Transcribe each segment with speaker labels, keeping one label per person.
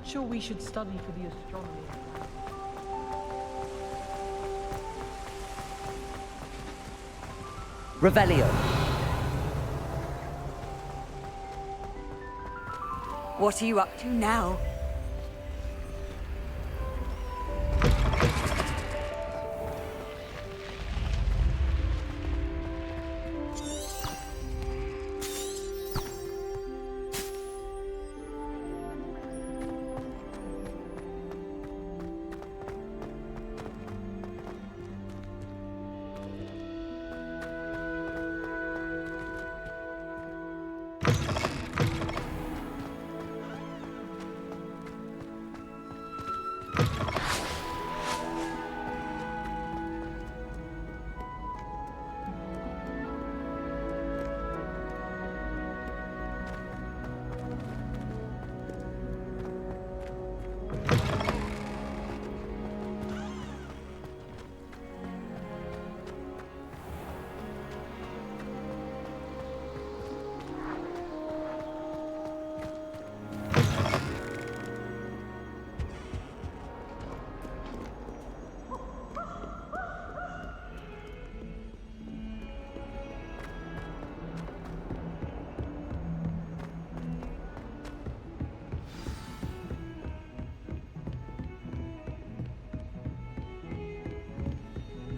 Speaker 1: not sure we should study for the astronomy exam.
Speaker 2: Revelio.
Speaker 3: What are you up to now?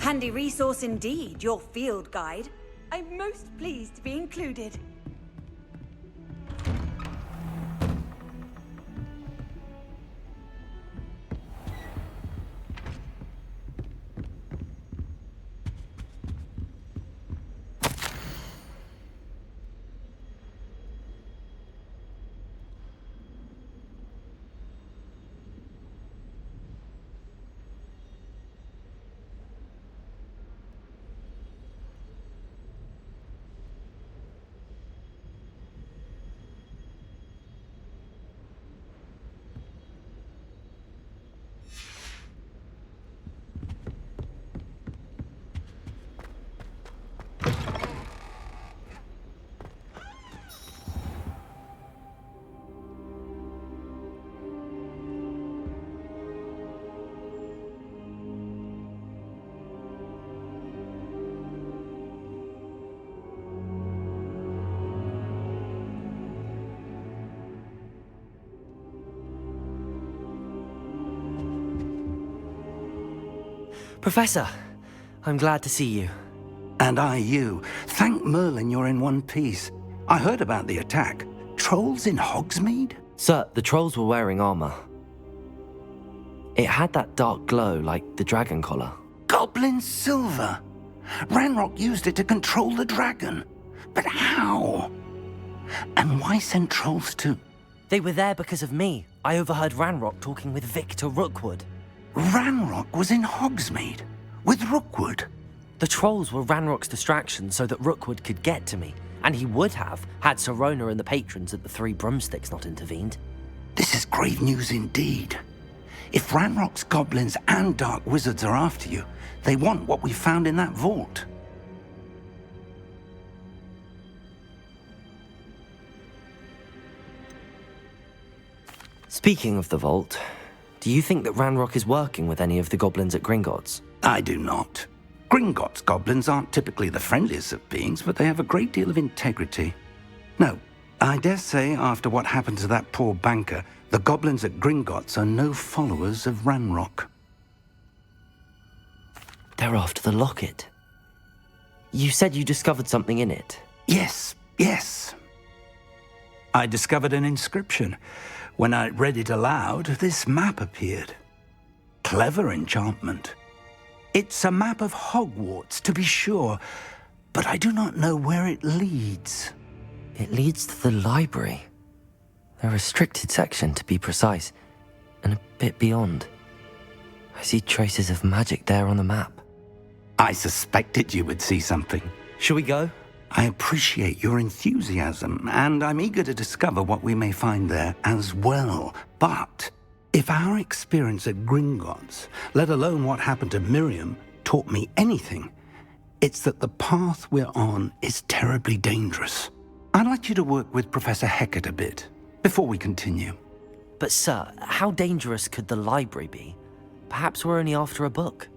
Speaker 3: Handy resource indeed, your field guide. I'm most pleased to be included.
Speaker 2: Professor, I'm glad to see you.
Speaker 4: And I you. Thank Merlin you're in one piece. I heard about the attack. Trolls in Hogsmeade?
Speaker 2: Sir, the trolls were wearing armor. It had that dark glow like the dragon collar.
Speaker 4: Goblin silver! Ranrock used it to control the dragon. But how? And why send trolls to...
Speaker 2: They were there because of me. I overheard Ranrock talking with Victor Rookwood.
Speaker 4: Ranrock was in Hogsmeade? With Rookwood?
Speaker 2: The trolls were Ranrock's distraction so that Rookwood could get to me. And he would have, had Sirona and the patrons at the Three Broomsticks not intervened.
Speaker 4: This is grave news indeed. If Ranrock's goblins and dark wizards are after you, they want what we found in that vault.
Speaker 2: Speaking of the vault, do you think that Ranrock is working with any of the goblins at Gringotts?
Speaker 4: I do not. Gringotts goblins aren't typically the friendliest of beings, but they have a great deal of integrity. No, I dare say after what happened to that poor banker, the goblins at Gringotts are no followers of Ranrock.
Speaker 2: They're after the locket. You said you discovered something in it.
Speaker 4: Yes. I discovered an inscription. When I read it aloud, this map appeared. Clever enchantment. It's a map of Hogwarts, to be sure, but I do not know where it leads.
Speaker 2: It leads to the library. A restricted section, to be precise, and a bit beyond. I see traces of magic there on the map.
Speaker 4: I suspected you would see something.
Speaker 2: Shall we go?
Speaker 4: I appreciate your enthusiasm, and I'm eager to discover what we may find there as well. But if our experience at Gringotts, let alone what happened to Miriam, taught me anything, it's that the path we're on is terribly dangerous. I'd like you to work with Professor Hecat a bit before we continue.
Speaker 2: But sir, how dangerous could the library be? Perhaps we're only after a book.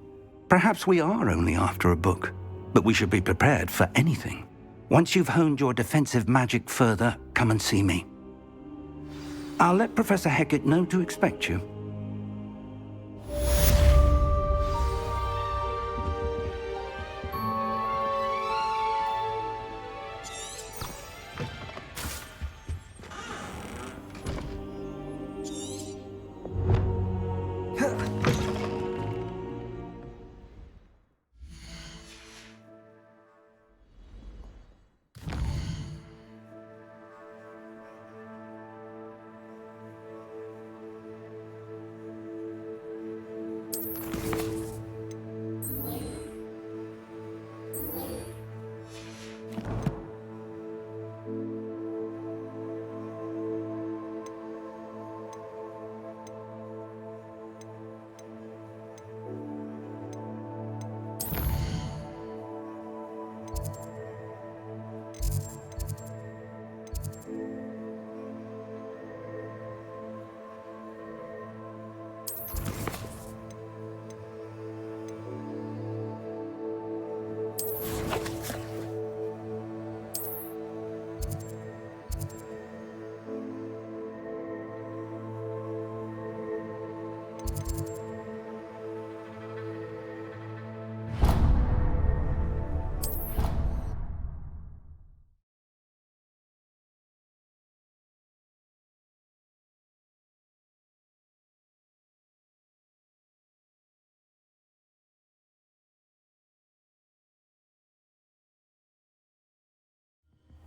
Speaker 4: Perhaps we are only after a book, but we should be prepared for anything. Once you've honed your defensive magic further, come and see me. I'll let Professor Hecat know to expect you.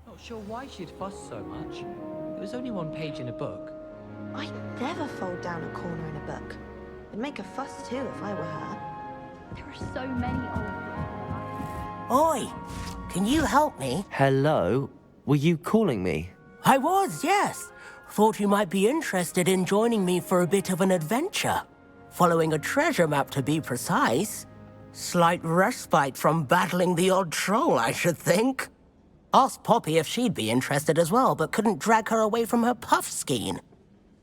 Speaker 1: Not sure why she'd fuss so much. It was only one page in a book.
Speaker 5: I'd never fold down a corner in a book. I'd make a fuss too if I were her.
Speaker 6: There are so many old...
Speaker 7: Oi! Can you help me?
Speaker 2: Hello? Were you calling me?
Speaker 7: I was, yes. Thought you might be interested in joining me for a bit of an adventure. Following a treasure map, to be precise. Slight respite from battling the odd troll, I should think. Asked Poppy if she'd be interested as well, but couldn't drag her away from her puff skein.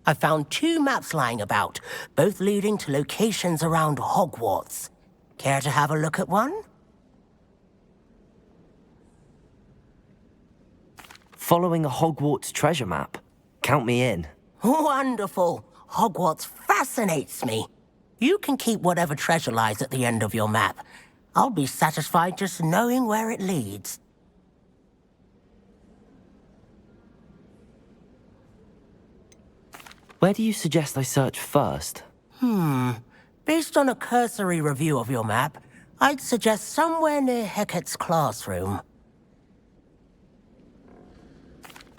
Speaker 7: I found 2 maps lying about, both leading to locations around Hogwarts. Care to have a look at one?
Speaker 2: Following a Hogwarts treasure map? Count me in.
Speaker 7: Wonderful. Hogwarts fascinates me. You can keep whatever treasure lies at the end of your map. I'll be satisfied just knowing where it leads.
Speaker 2: Where do you suggest I search first?
Speaker 7: Based on a cursory review of your map, I'd suggest somewhere near Hecat's classroom.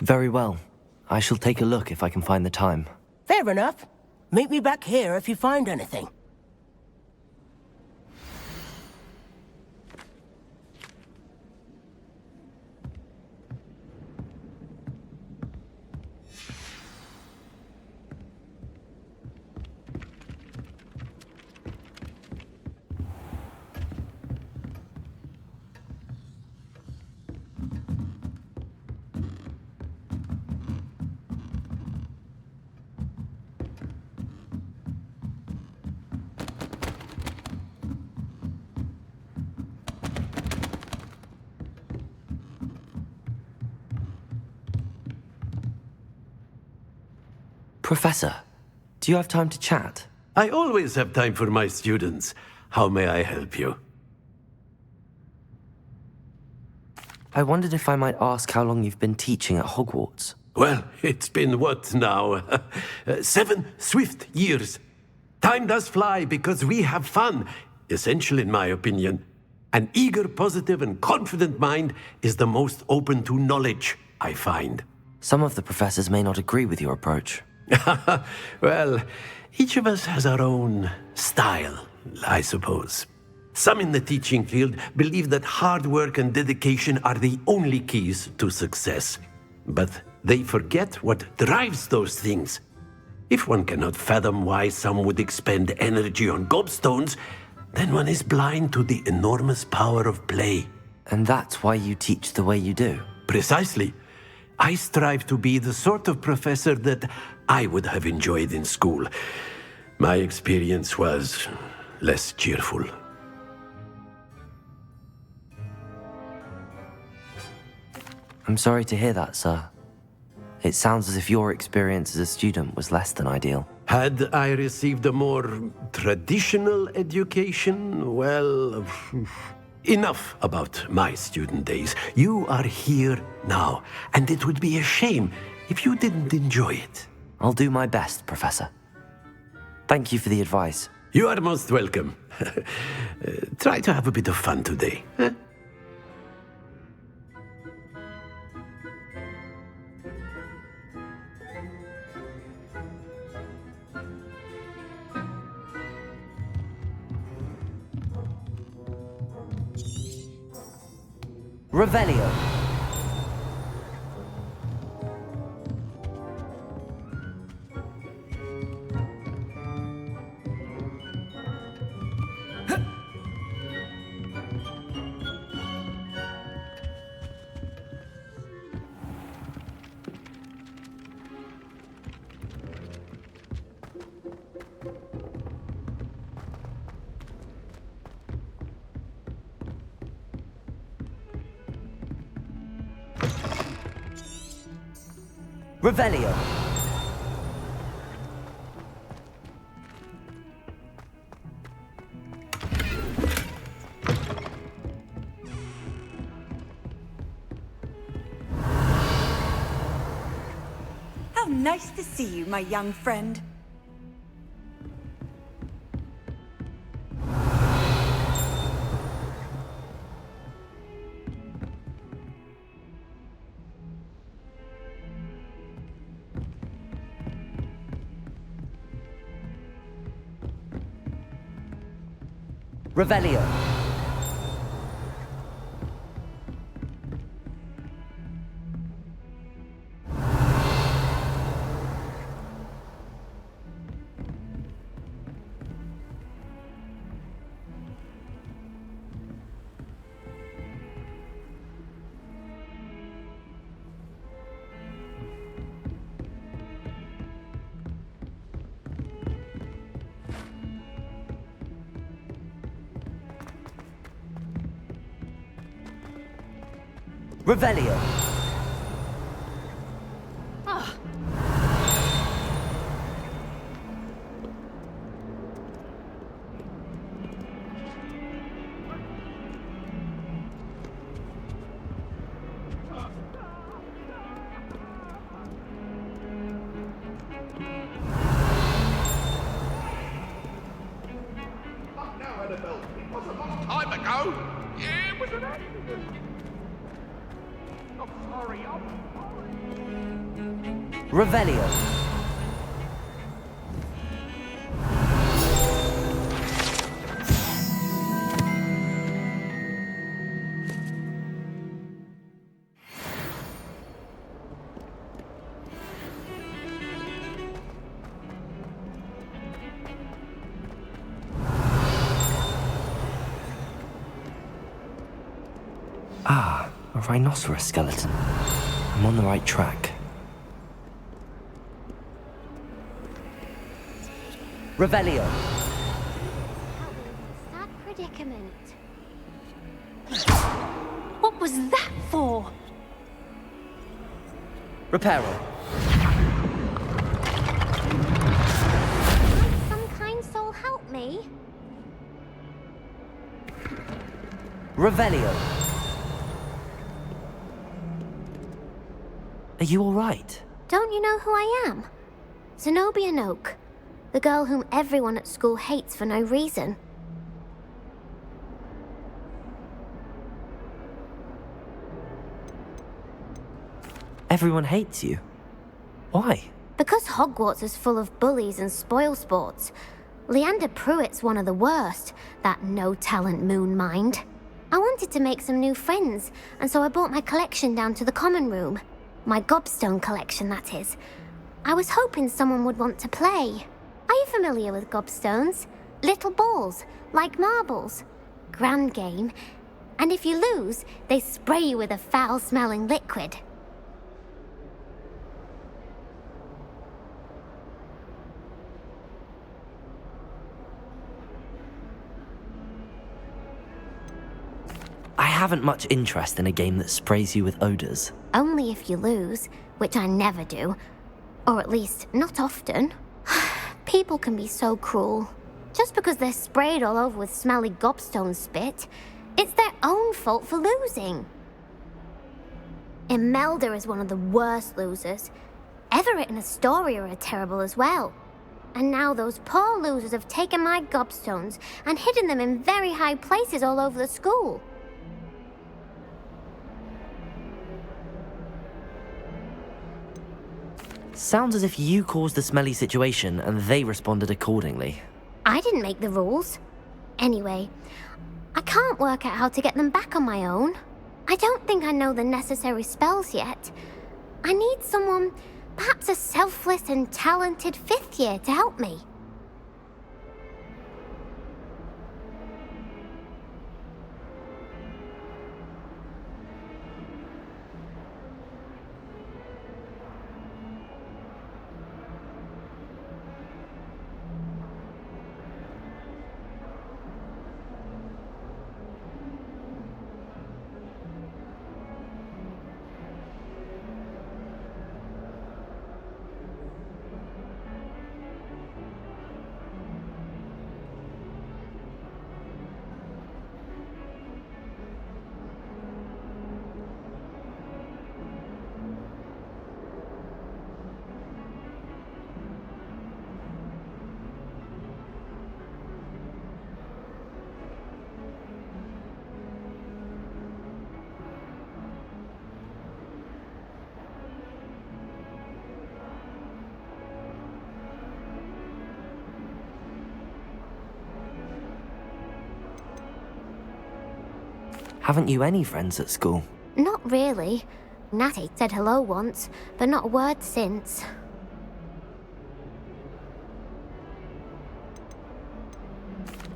Speaker 2: Very well. I shall take a look if I can find the time.
Speaker 7: Fair enough. Meet me back here if you find anything.
Speaker 2: Professor, do you have time to chat?
Speaker 8: I always have time for my students. How may I help you?
Speaker 2: I wondered if I might ask how long you've been teaching at Hogwarts.
Speaker 8: Well, it's been what now? 7 swift years. Time does fly because we have fun. Essential in my opinion. An eager, positive, and confident mind is the most open to knowledge, I find.
Speaker 2: Some of the professors may not agree with your approach.
Speaker 8: Well, each of us has our own style, I suppose. Some in the teaching field believe that hard work and dedication are the only keys to success. But they forget what drives those things. If one cannot fathom why some would expend energy on gobstones, then one is blind to the enormous power of play.
Speaker 2: And that's why you teach the way you do?
Speaker 8: Precisely. I strive to be the sort of professor that I would have enjoyed in school. My experience was less cheerful.
Speaker 2: I'm sorry to hear that, sir. It sounds as if your experience as a student was less than ideal.
Speaker 8: Had I received a more traditional education, well, enough about my student days. You are here now, and it would be a shame if you didn't enjoy it.
Speaker 2: I'll do my best, Professor. Thank you for the advice.
Speaker 8: You are most welcome. Try to have a bit of fun today. Huh?
Speaker 2: Revelio. Revelio.
Speaker 3: How nice to see you, my young friend.
Speaker 2: Revelio. Revelio.
Speaker 9: Time ago, it was an accident. I'm sorry,
Speaker 2: Revelio. Ah, a rhinoceros skeleton. I'm on the right track. Revelio.
Speaker 6: Sad predicament. What was that for?
Speaker 2: Reparo.
Speaker 6: Some kind soul help me?
Speaker 2: Revelio. Are you all right?
Speaker 6: Don't you know who I am? Zenobia Noak. The girl whom everyone at school hates for no reason.
Speaker 2: Everyone hates you. Why?
Speaker 6: Because Hogwarts is full of bullies and spoilsports. Leander Pruitt's one of the worst, that no-talent moon mind. I wanted to make some new friends, and so I brought my collection down to the common room. My gobstone collection, that is. I was hoping someone would want to play. Are you familiar with gobstones? Little balls, like marbles. Grand game. And if you lose, they spray you with a foul-smelling liquid.
Speaker 2: haven't much interest in a game that sprays you with odors.
Speaker 6: Only if you lose, which I never do. Or at least, not often. People can be so cruel. Just because they're sprayed all over with smelly gobstone spit, it's their own fault for losing. Imelda is one of the worst losers. Everett and Astoria are terrible as well. And now those poor losers have taken my gobstones and hidden them in very high places all over the school.
Speaker 2: Sounds as if you caused the smelly situation and they responded accordingly.
Speaker 6: I didn't make the rules. Anyway, I can't work out how to get them back on my own. I don't think I know the necessary spells yet. I need someone, perhaps a selfless and talented 5th year to help me.
Speaker 2: Haven't you any friends at school?
Speaker 6: Not really. Natty said hello once, but not a word since.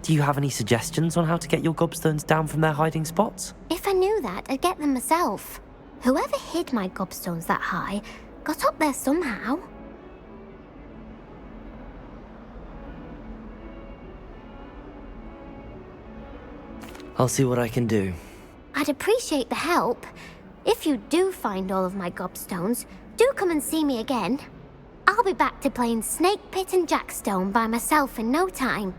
Speaker 2: Do you have any suggestions on how to get your gobstones down from their hiding spots?
Speaker 6: If I knew that, I'd get them myself. Whoever hid my gobstones that high got up there somehow.
Speaker 2: I'll see what I can do.
Speaker 6: I'd appreciate the help. If you do find all of my gobstones, do come and see me again. I'll be back to playing Snake Pit and Jackstone by myself in no time.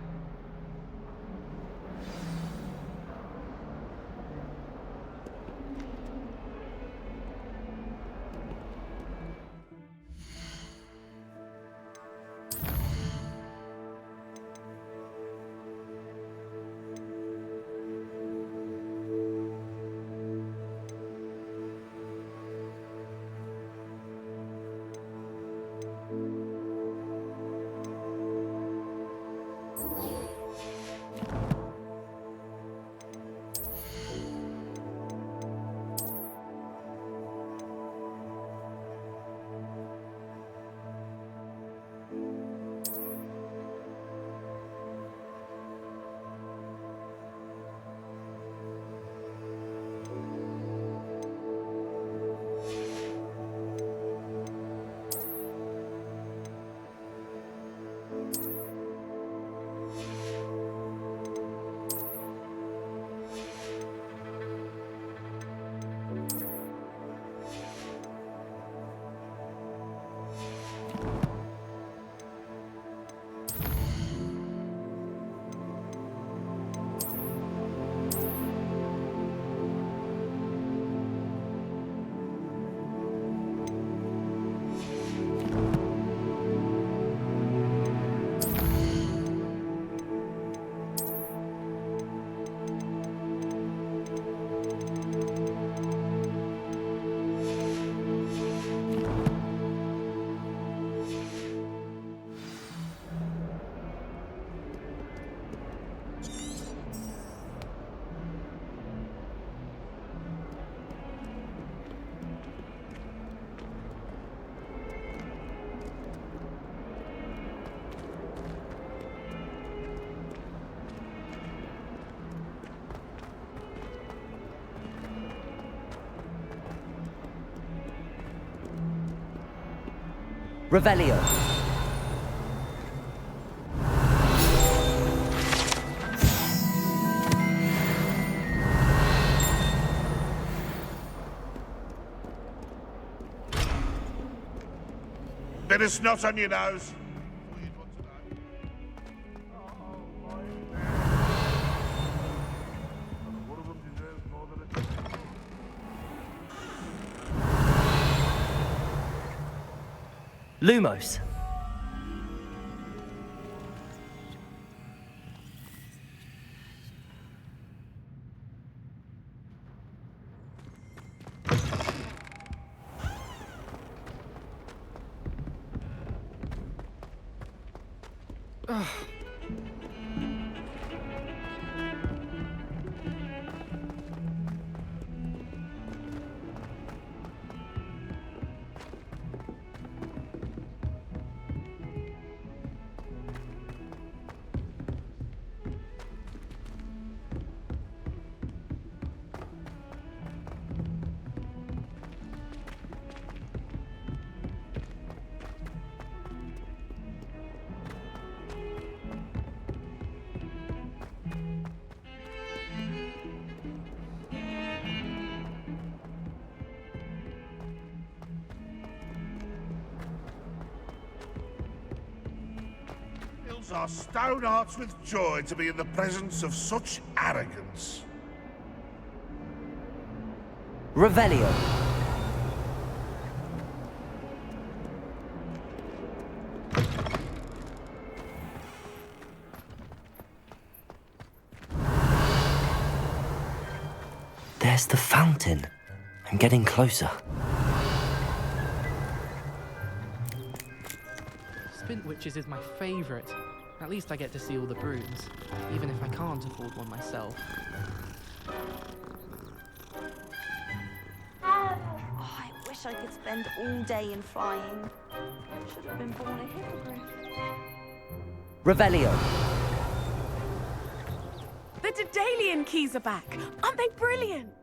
Speaker 2: Revelio.
Speaker 9: Bit of snot on your nose.
Speaker 2: Lumos.
Speaker 9: Our stone hearts with joy to be in the presence of such arrogance.
Speaker 2: Revelio. There's the fountain. I'm getting closer.
Speaker 10: Spint Witches is my favourite. At least I get to see all the brooms, even if I can't afford one myself.
Speaker 5: Oh, I wish I could spend all day in flying. Should have been born a hippogriff.
Speaker 2: Revelio.
Speaker 3: The Daedalian keys are back. Aren't they brilliant?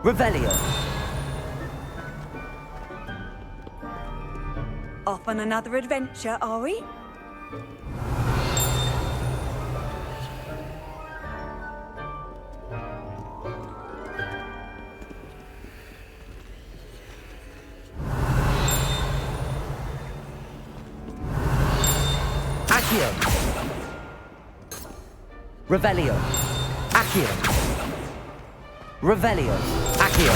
Speaker 2: Revelio.
Speaker 3: Off on another adventure, are we?
Speaker 2: Accio. Revelio. Accio. Revelio. Accio.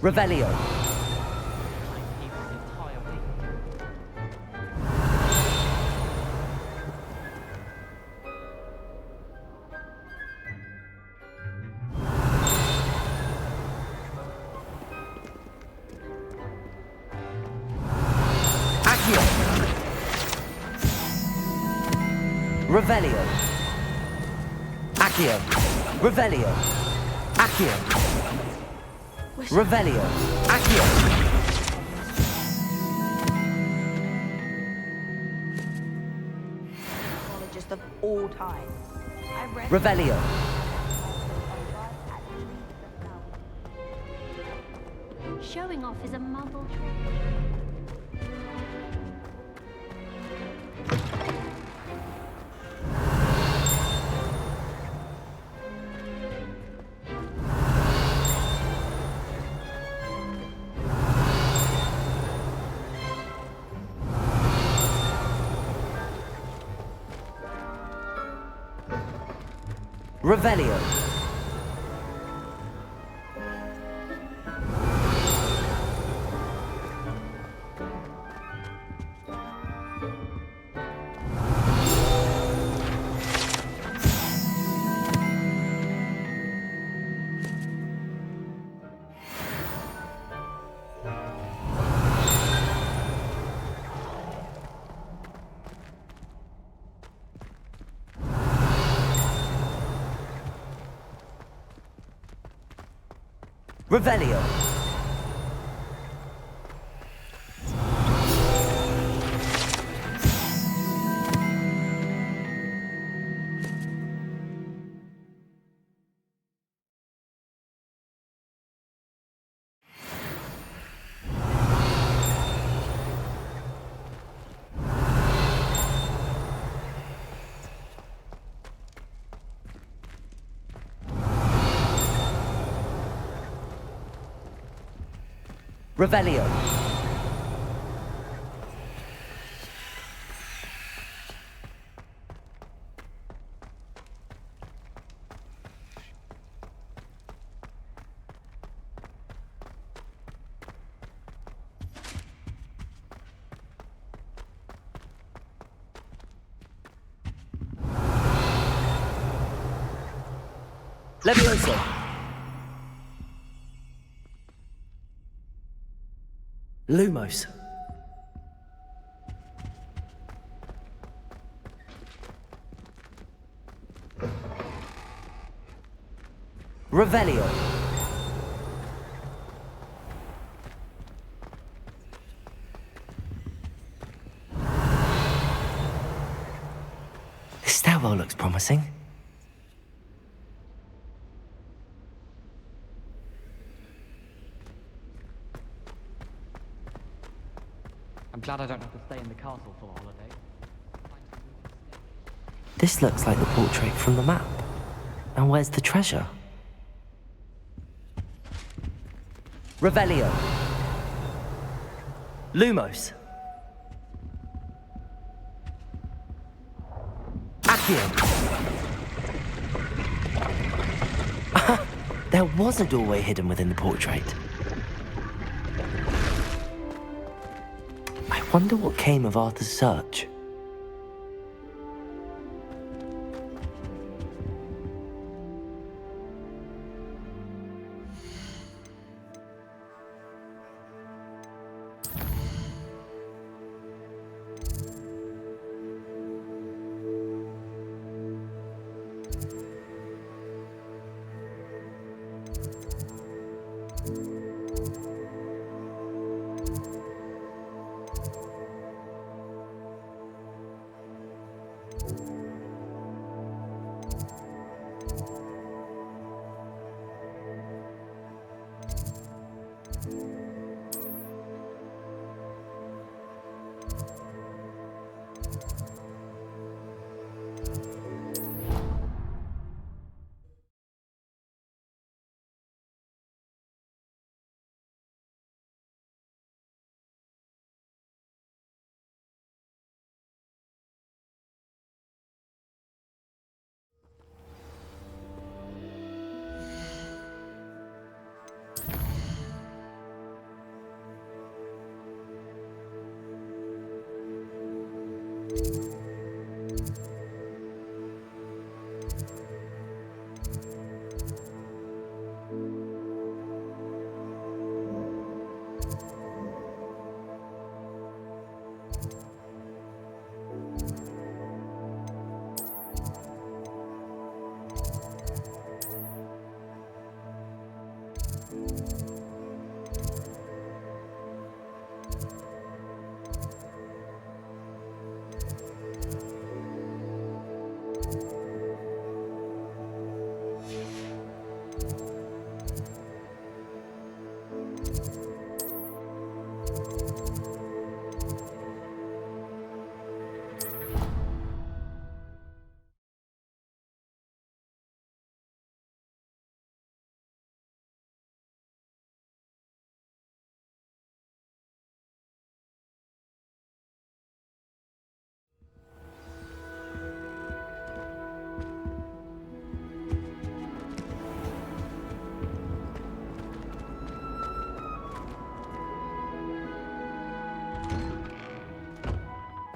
Speaker 2: Revelio. Accio. Revelio. Accio. Revelio. Accio. Revelio. Accio.
Speaker 5: Just of all time.
Speaker 2: Revelio.
Speaker 6: Showing off is a mumble trick.
Speaker 2: Revelio. Revelio. Revelio. Levioso. Lumos. Revelio. This stairwell looks promising.
Speaker 1: I'm glad I don't have to stay in the castle for the holiday.
Speaker 2: This looks like the portrait from the map. And where's the treasure? Revelio. Lumos. Accio. There was a doorway hidden within the portrait. I wonder what came of Arthur's search.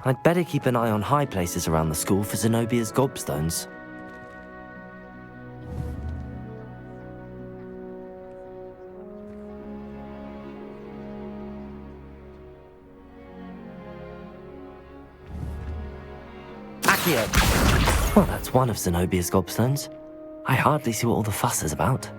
Speaker 2: I'd better keep an eye on high places around the school for Zenobia's gobstones. Accio! Well, that's one of Zenobia's gobstones. I hardly see what all the fuss is about.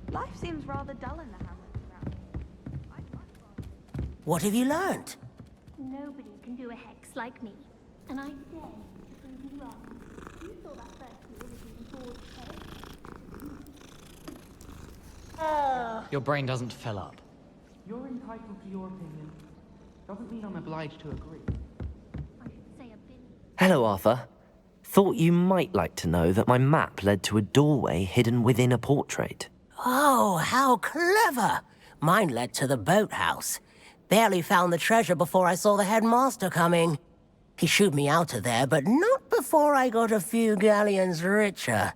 Speaker 5: Life seems rather dull in the hamlets around here.
Speaker 7: What have you learnt?
Speaker 6: Nobody can do a hex like me. And I dare to prove you wrong. You saw that first year with your bored head.
Speaker 1: Your brain doesn't fill up.
Speaker 10: You're entitled to your opinion. Doesn't mean I'm obliged to agree.
Speaker 6: I should say a billion.
Speaker 2: Hello, Arthur. Thought you might like to know that my map led to a doorway hidden within a portrait.
Speaker 7: Oh, how clever! Mine led to the boathouse. Barely found the treasure before I saw the headmaster coming. He shooed me out of there, but not before I got a few galleons richer.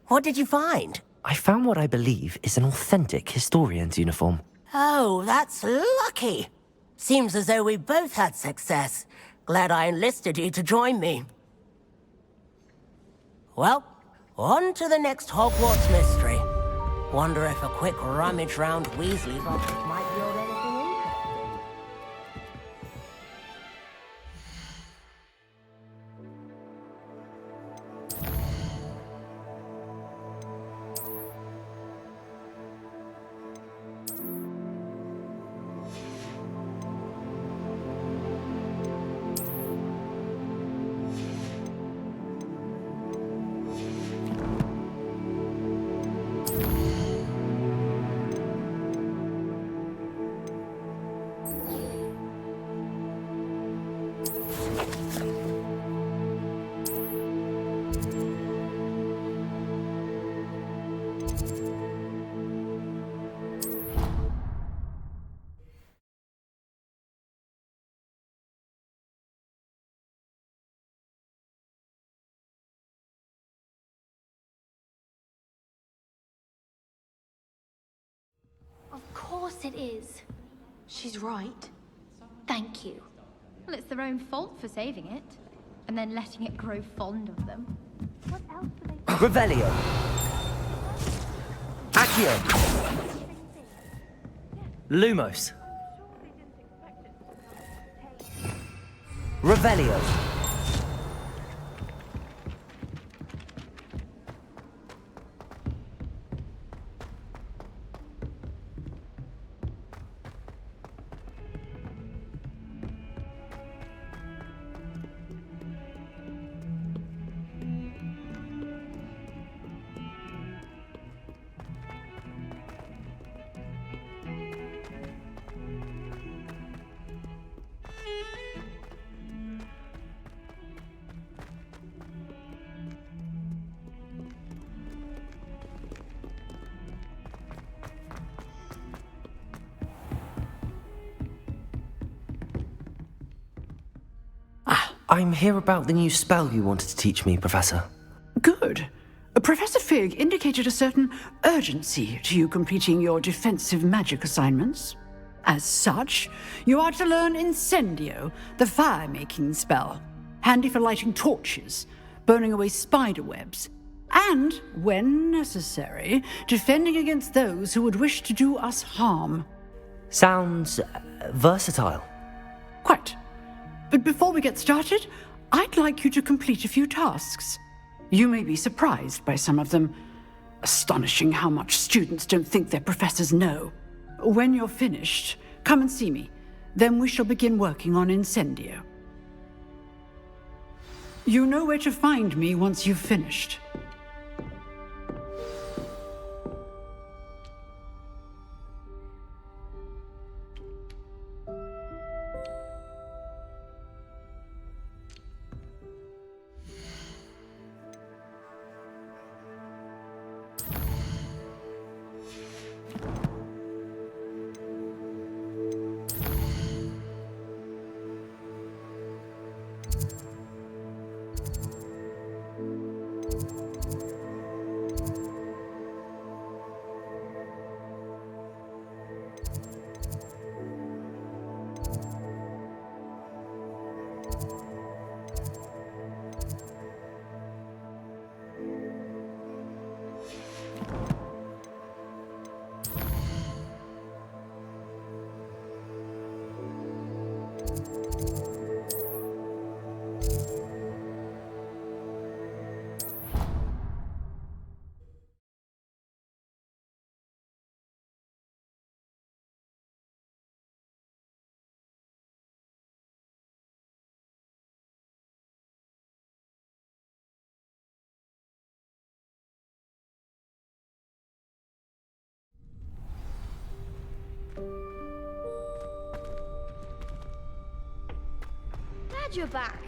Speaker 7: What did you find?
Speaker 2: I found what I believe is an authentic historian's uniform.
Speaker 7: Oh, that's lucky. Seems as though we both had success. Glad I enlisted you to join me. Well, on to the next Hogwarts mystery. Wonder if a quick rummage round Weasley's office might yield anything interesting.
Speaker 6: Of course it is.
Speaker 11: She's right.
Speaker 6: Thank you.
Speaker 11: Well, it's their own fault for saving it. And then letting it grow fond of them.
Speaker 6: What else do they
Speaker 2: Revelio. Accio. Lumos. Revelio. I'm here about the new spell you wanted to teach me, Professor.
Speaker 12: Good. Professor Fig indicated a certain urgency to you completing your defensive magic assignments. As such, you are to learn Incendio, the fire-making spell, handy for lighting torches, burning away spider webs, and, when necessary, defending against those who would wish to do us harm.
Speaker 2: Sounds versatile.
Speaker 12: Quite. But before we get started, I'd like you to complete a few tasks. You may be surprised by some of them. Astonishing how much students don't think their professors know. When you're finished, come and see me. Then we shall begin working on Incendio. You know where to find me once you've finished.
Speaker 13: Glad you're back.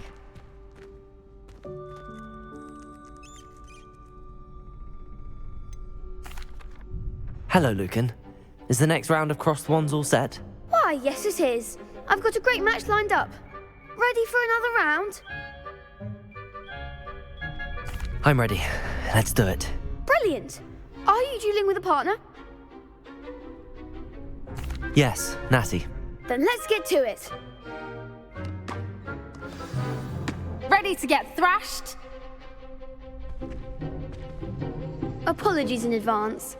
Speaker 2: Hello, Lucan. Is the next round of crossed wands all set?
Speaker 13: Why, yes it is. I've got a great match lined up. Ready for another round?
Speaker 2: I'm ready. Let's do it.
Speaker 13: Brilliant. Are you dueling with a partner?
Speaker 2: Yes, Natty.
Speaker 13: Then let's get to it.
Speaker 14: Ready to get thrashed?
Speaker 13: Apologies in advance.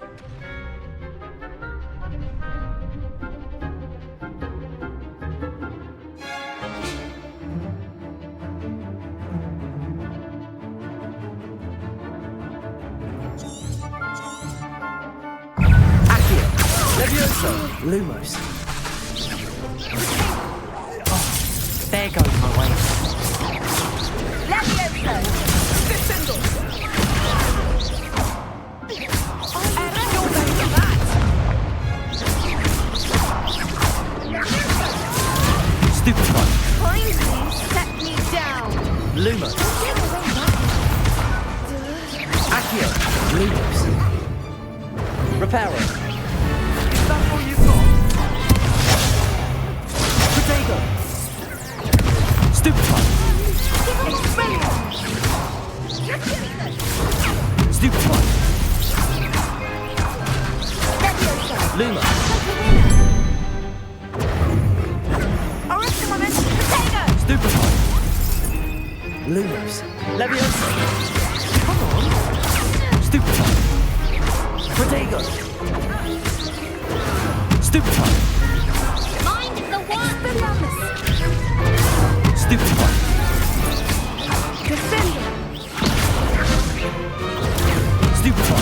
Speaker 2: Levioso! Lumos. Oh, there goes my way.
Speaker 14: Levioso! Descendo!
Speaker 2: Stupefy.
Speaker 13: Kindly set me down.
Speaker 2: Lumos. Accio. Lumos. Reparo. That's all you got? Potato! Stupefy! Stupefy! Luma! Stupefy! Lumos! Leviosa! Come on! Stupefy! Protego! Stupefy!
Speaker 14: Mind the one!
Speaker 2: Stupefy!
Speaker 14: Descendo!
Speaker 2: Stupefy!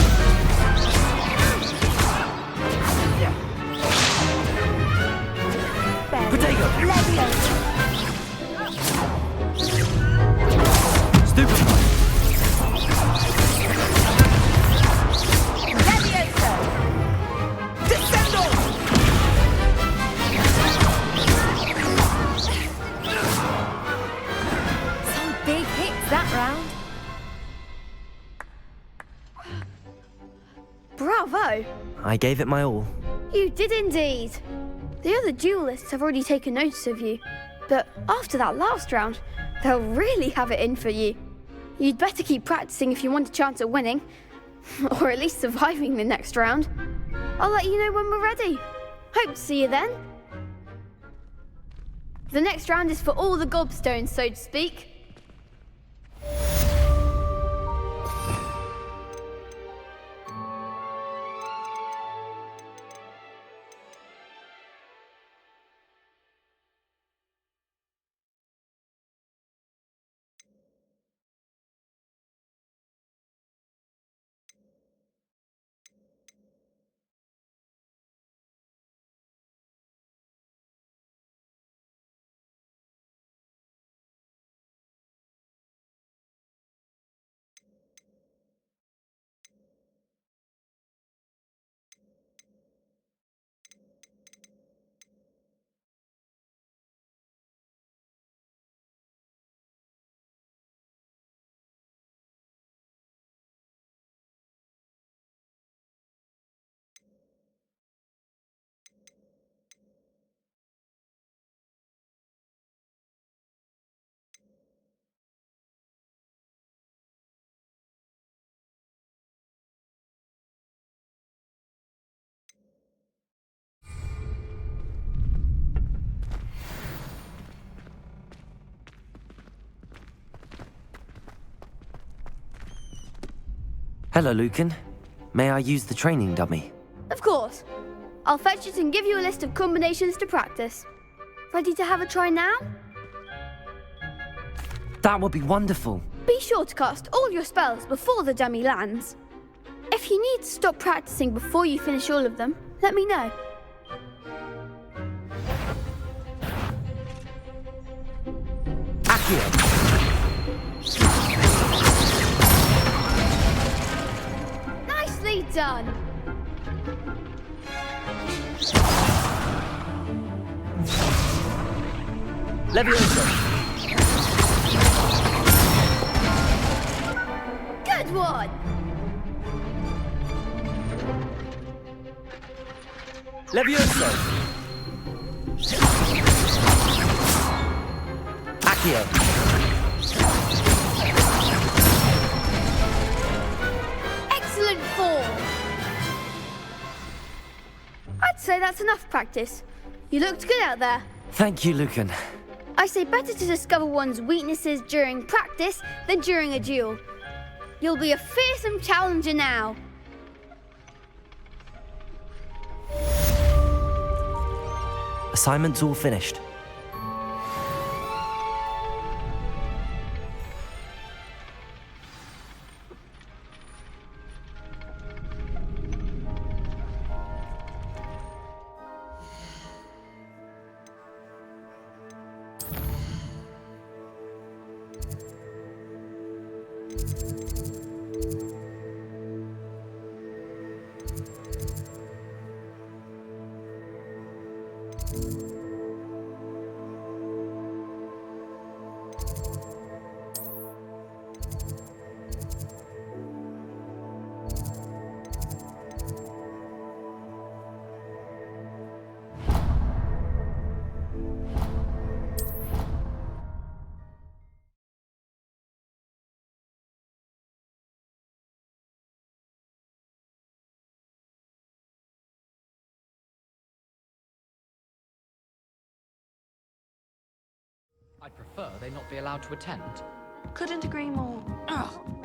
Speaker 2: Protego! Stupefy!
Speaker 13: That round. Bravo!
Speaker 2: I gave it my all.
Speaker 13: You did indeed. The other duelists have already taken notice of you, but after that last round, they'll really have it in for you. You'd better keep practicing if you want a chance at winning, or at least surviving the next round. I'll let you know when we're ready. Hope to see you then. The next round is for all the gobstones, so to speak.
Speaker 2: Hello, Lucan. May I use the training dummy?
Speaker 13: Of course. I'll fetch it and give you a list of combinations to practice. Ready to have a try now?
Speaker 2: That would be wonderful.
Speaker 13: Be sure to cast all your spells before the dummy lands. If you need to stop practicing before you finish all of them, let me know.
Speaker 2: Accio!
Speaker 13: Nicely done!
Speaker 2: Leviosa!
Speaker 13: Good one!
Speaker 2: Levioso! Accio!
Speaker 13: Excellent form! I'd say that's enough practice. You looked good out there.
Speaker 2: Thank you, Lucan.
Speaker 13: I say better to discover one's weaknesses during practice than during a duel. You'll be a fearsome challenger now.
Speaker 2: Assignment's all finished.
Speaker 1: I'd prefer they not be allowed to attend.
Speaker 5: Couldn't agree more. Ugh.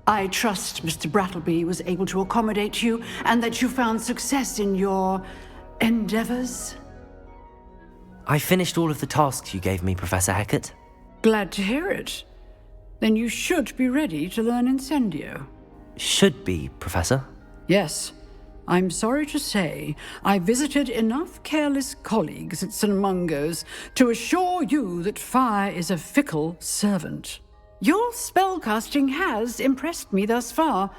Speaker 12: I trust Mr. Brattleby was able to accommodate you and that you found success in your endeavors.
Speaker 2: I finished all of the tasks you gave me, Professor Hecat.
Speaker 12: Glad to hear it. Then you should be ready to learn Incendio.
Speaker 2: Should be, Professor.
Speaker 12: Yes. I'm sorry to say, I visited enough careless colleagues at St. Mungo's to assure you that fire is a fickle servant. Your spellcasting has impressed me thus far,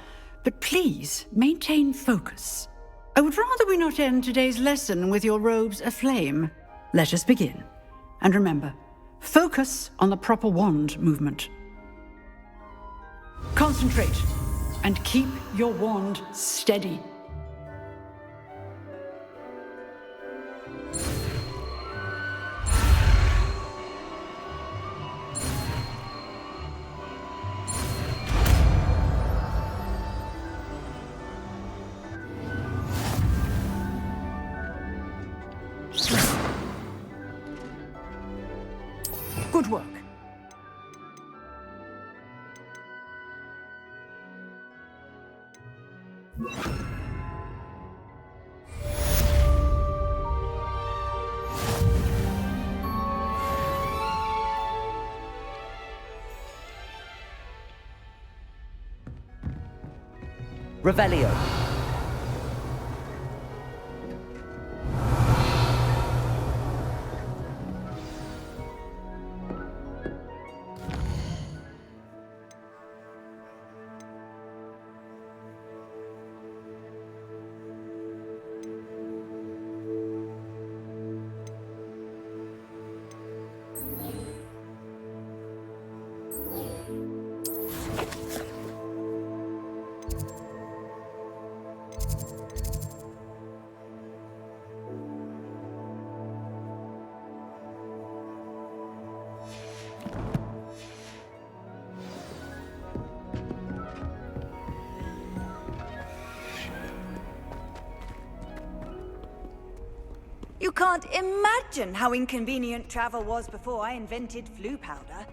Speaker 12: but please maintain focus. I would rather we not end today's lesson with your robes aflame. Let us begin. And remember, focus on the proper wand movement. Concentrate and keep your wand steady. Good work.
Speaker 2: Revelio.
Speaker 3: You can't imagine how inconvenient travel was before I invented flu powder.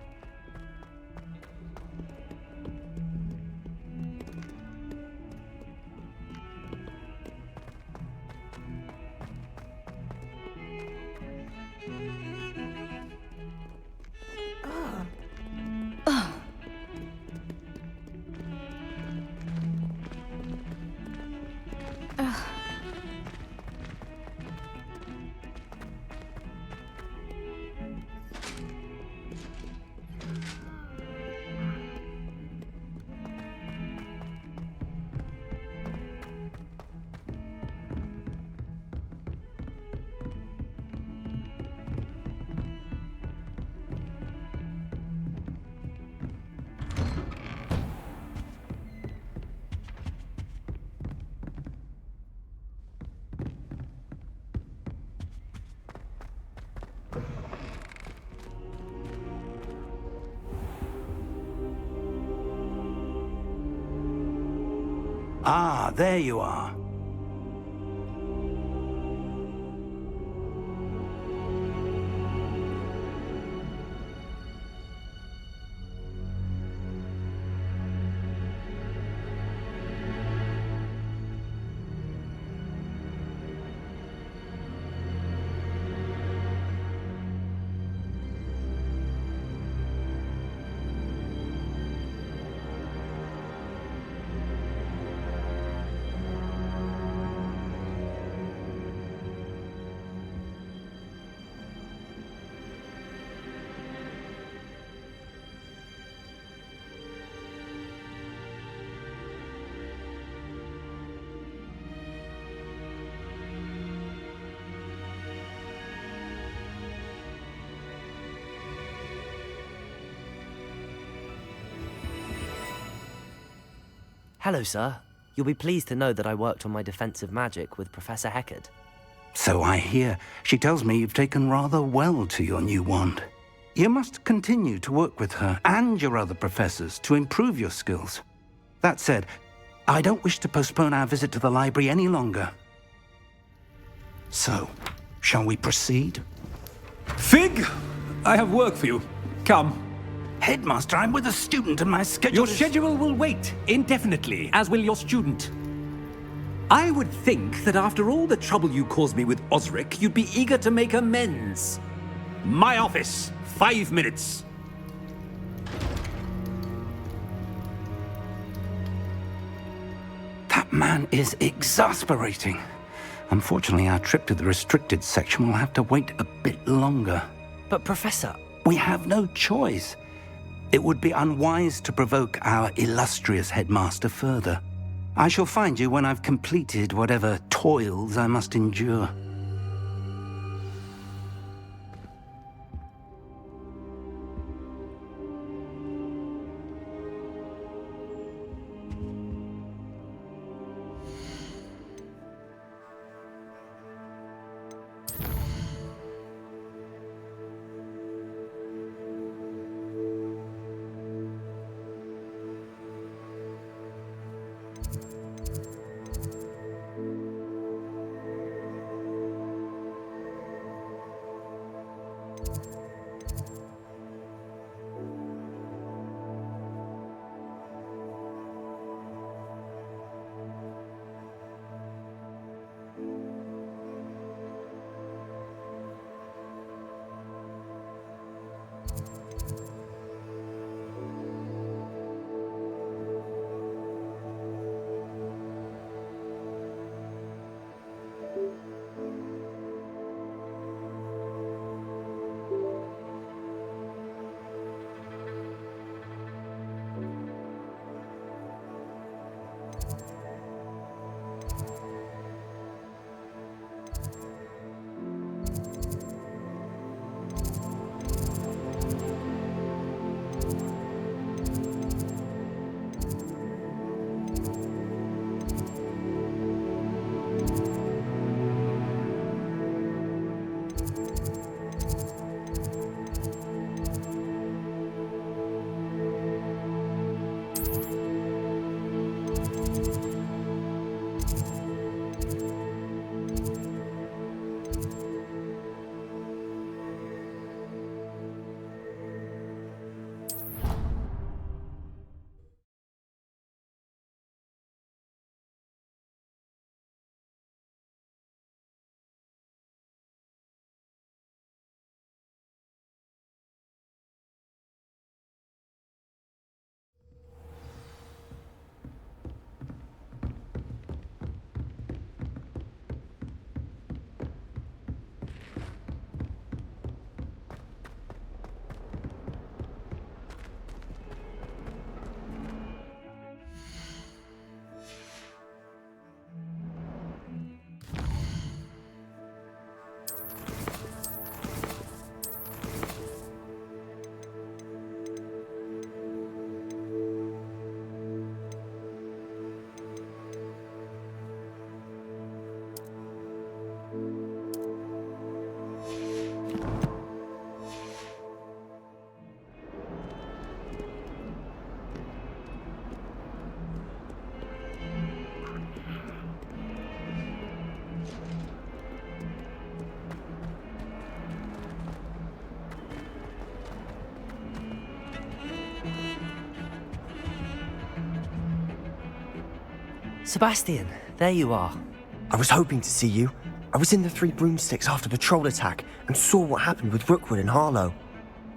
Speaker 4: Ah, there you are.
Speaker 2: Hello, sir. You'll be pleased to know that I worked on my defensive magic with Professor Heckard.
Speaker 4: So I hear. She tells me you've taken rather well to your new wand. You must continue to work with her and your other professors to improve your skills. That said, I don't wish to postpone our visit to the library any longer. So, shall we proceed?
Speaker 15: Fig! I have work for you. Come.
Speaker 4: Headmaster, I'm with a student and my schedule
Speaker 15: Your schedule will wait indefinitely, as will your student. I would think that after all the trouble you caused me with Osric, you'd be eager to make amends. My office, 5 minutes.
Speaker 4: That man is exasperating. Unfortunately, our trip to the restricted section will have to wait a bit longer.
Speaker 2: But, Professor...
Speaker 4: We have no choice. It would be unwise to provoke our illustrious headmaster further. I shall find you when I've completed whatever toils I must endure.
Speaker 2: Sebastian, there you are.
Speaker 16: I was hoping to see you. I was in the Three Broomsticks after the troll attack and saw what happened with Rookwood and Harlow.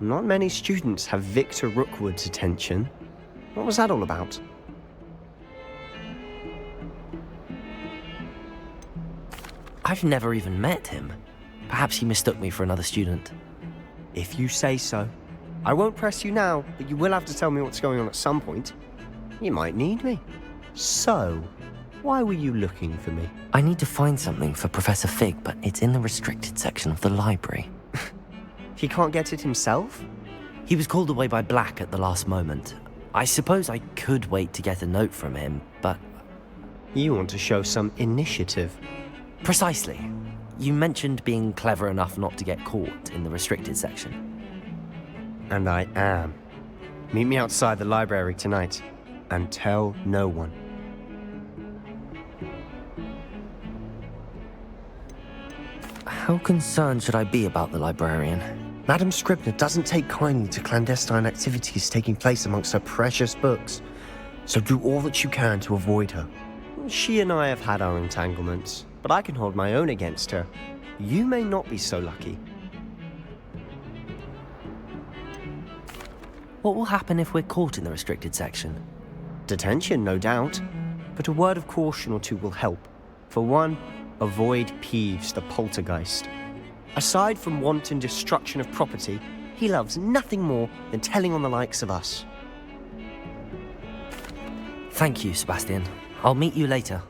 Speaker 17: Not many students have Victor Rookwood's attention. What was that all about?
Speaker 2: I've never even met him. Perhaps he mistook me for another student.
Speaker 17: If you say so. I won't press you now, but you will have to tell me what's going on at some point. You might need me. So, why were you looking for me?
Speaker 2: I need to find something for Professor Fig, but it's in the restricted section of the library.
Speaker 17: He can't get it himself?
Speaker 2: He was called away by Black at the last moment. I suppose I could wait to get a note from him, but...
Speaker 17: You want to show some initiative.
Speaker 2: Precisely. You mentioned being clever enough not to get caught in the restricted section.
Speaker 17: And I am. Meet me outside the library tonight, and tell no one.
Speaker 2: How concerned should I be about the librarian?
Speaker 17: Madam Scribner doesn't take kindly to clandestine activities taking place amongst her precious books, so do all that you can to avoid her. She and I have had our entanglements, but I can hold my own against her. You may not be so lucky.
Speaker 2: What will happen if we're caught in the restricted section?
Speaker 17: Detention, no doubt, but a word of caution or two will help. For one, avoid Peeves, the poltergeist. Aside from wanton destruction of property, he loves nothing more than telling on the likes of us.
Speaker 2: Thank you, Sebastian. I'll meet you later.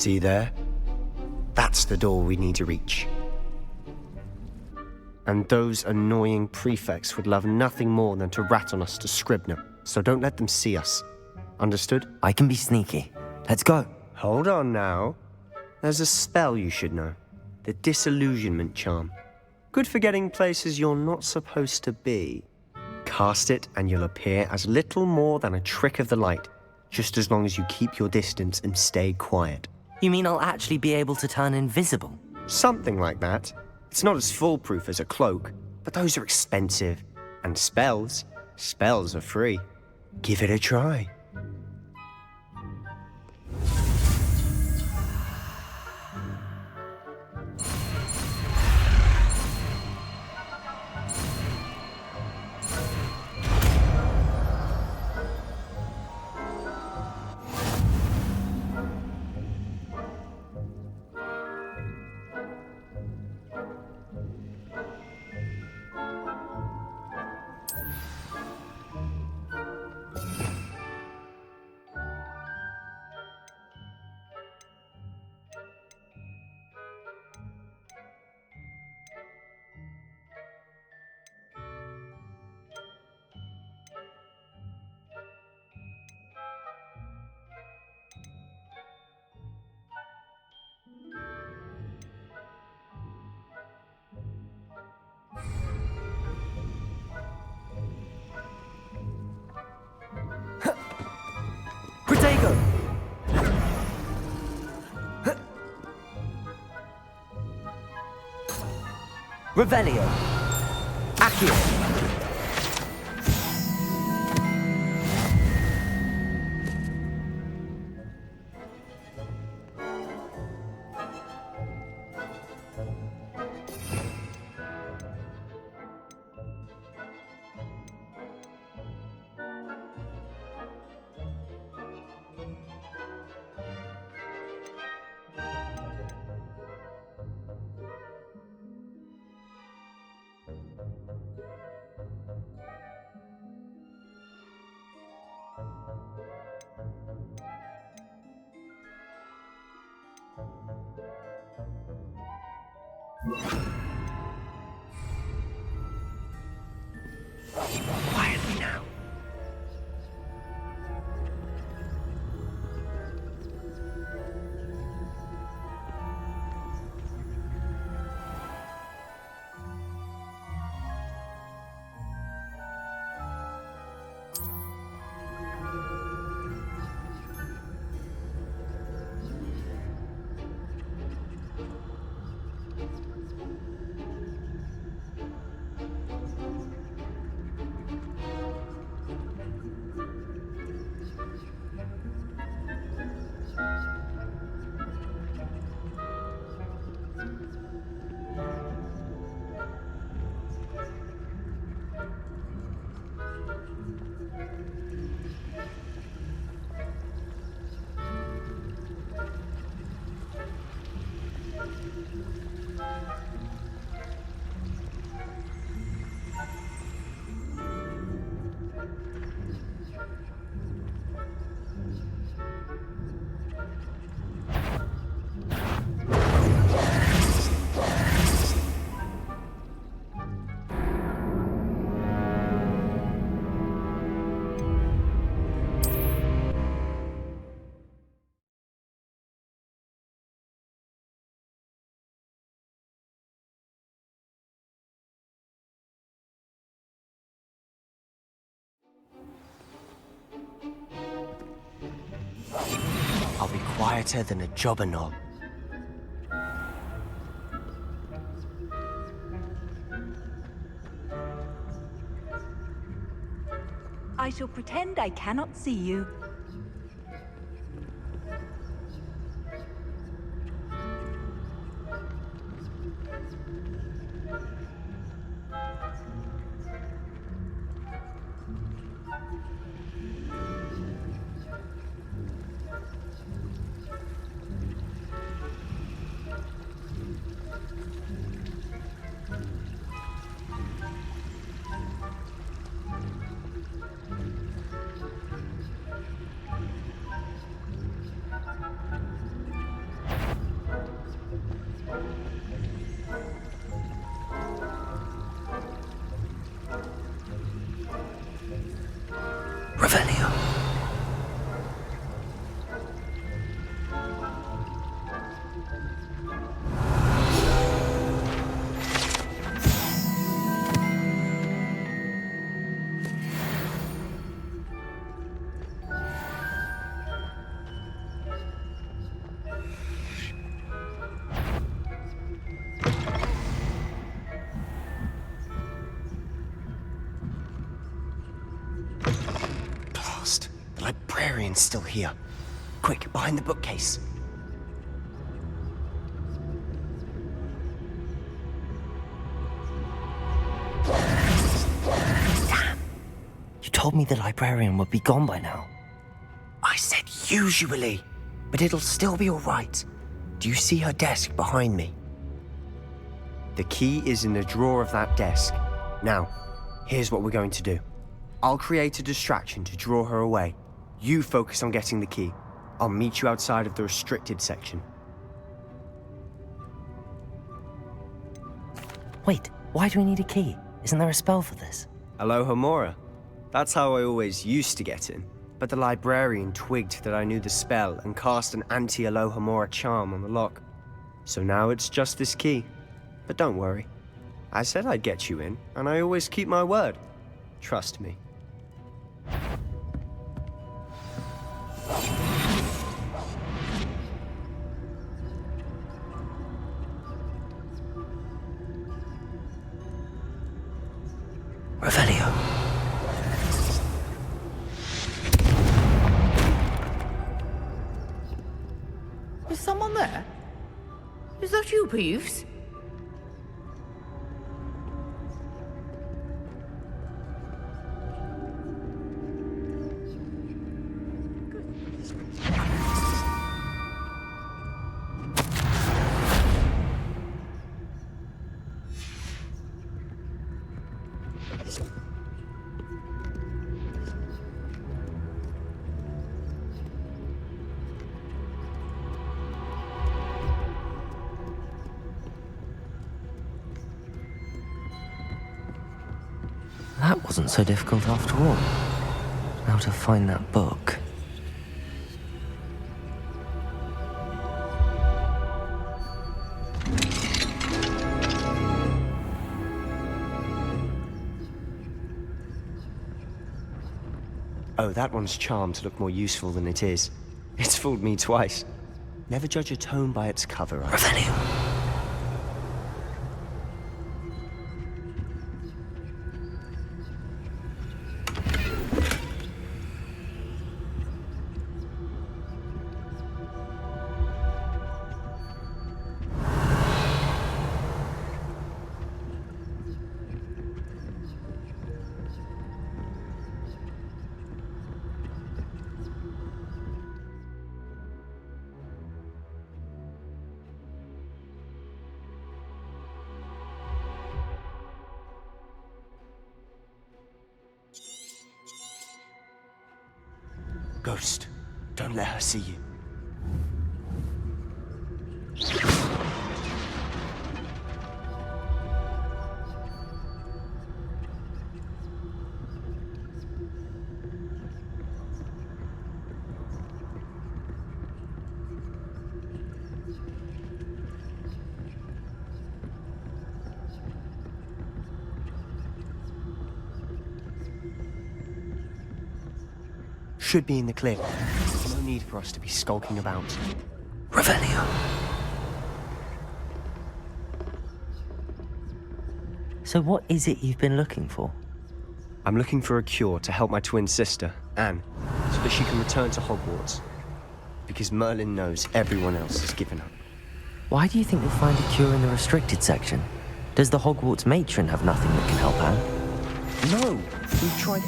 Speaker 17: See there? That's the door we need to reach. And those annoying prefects would love nothing more than to rat on us to Scribner, so don't let them see us. Understood?
Speaker 2: I can be sneaky. Let's go.
Speaker 17: Hold on now. There's a spell you should know. The Disillusionment Charm. Good for getting places you're not supposed to be. Cast it and you'll appear as little more than a trick of the light, just as long as you keep your distance and stay quiet.
Speaker 2: You mean I'll actually be able to turn invisible?
Speaker 17: Something like that. It's not as foolproof as a cloak, but those are expensive. And spells are free. Give it a try.
Speaker 2: Revelio. Accio. Quietly now. I'll be quieter than a jobberknoll.
Speaker 3: I shall pretend I cannot see you.
Speaker 2: Revelio. Blast. The librarian's still here. Quick, behind the bookcase. Damn. You told me the librarian would be gone by now. I said usually, but it'll still be all right. Do you see her desk behind me?
Speaker 17: The key is in the drawer of that desk. Now, here's what we're going to do. I'll create a distraction to draw her away. You focus on getting the key. I'll meet you outside of the restricted section.
Speaker 2: Wait, why do we need a key? Isn't there a spell for this?
Speaker 17: Alohomora. That's how I always used to get in. But the librarian twigged that I knew the spell and cast an anti-Alohomora charm on the lock. So now it's just this key. But don't worry. I said I'd get you in, and I always keep my word. Trust me.
Speaker 7: Is that you, Peeves?
Speaker 2: That wasn't so difficult after all. Now to find that book.
Speaker 17: Oh, that one's charmed to look more useful than it is. It's fooled me twice. Never judge a tome by its cover, right?
Speaker 2: Revelio. Ghost, don't let her see you.
Speaker 17: Should be in the clear. No need for us to be skulking about.
Speaker 2: Revelio. So what is it you've been looking for?
Speaker 17: I'm looking for a cure to help my twin sister, Anne, so that she can return to Hogwarts. Because Merlin knows everyone else has given up.
Speaker 2: Why do you think you'll find a cure in the restricted section? Does the Hogwarts matron have nothing that can help Anne?
Speaker 17: No! We've tried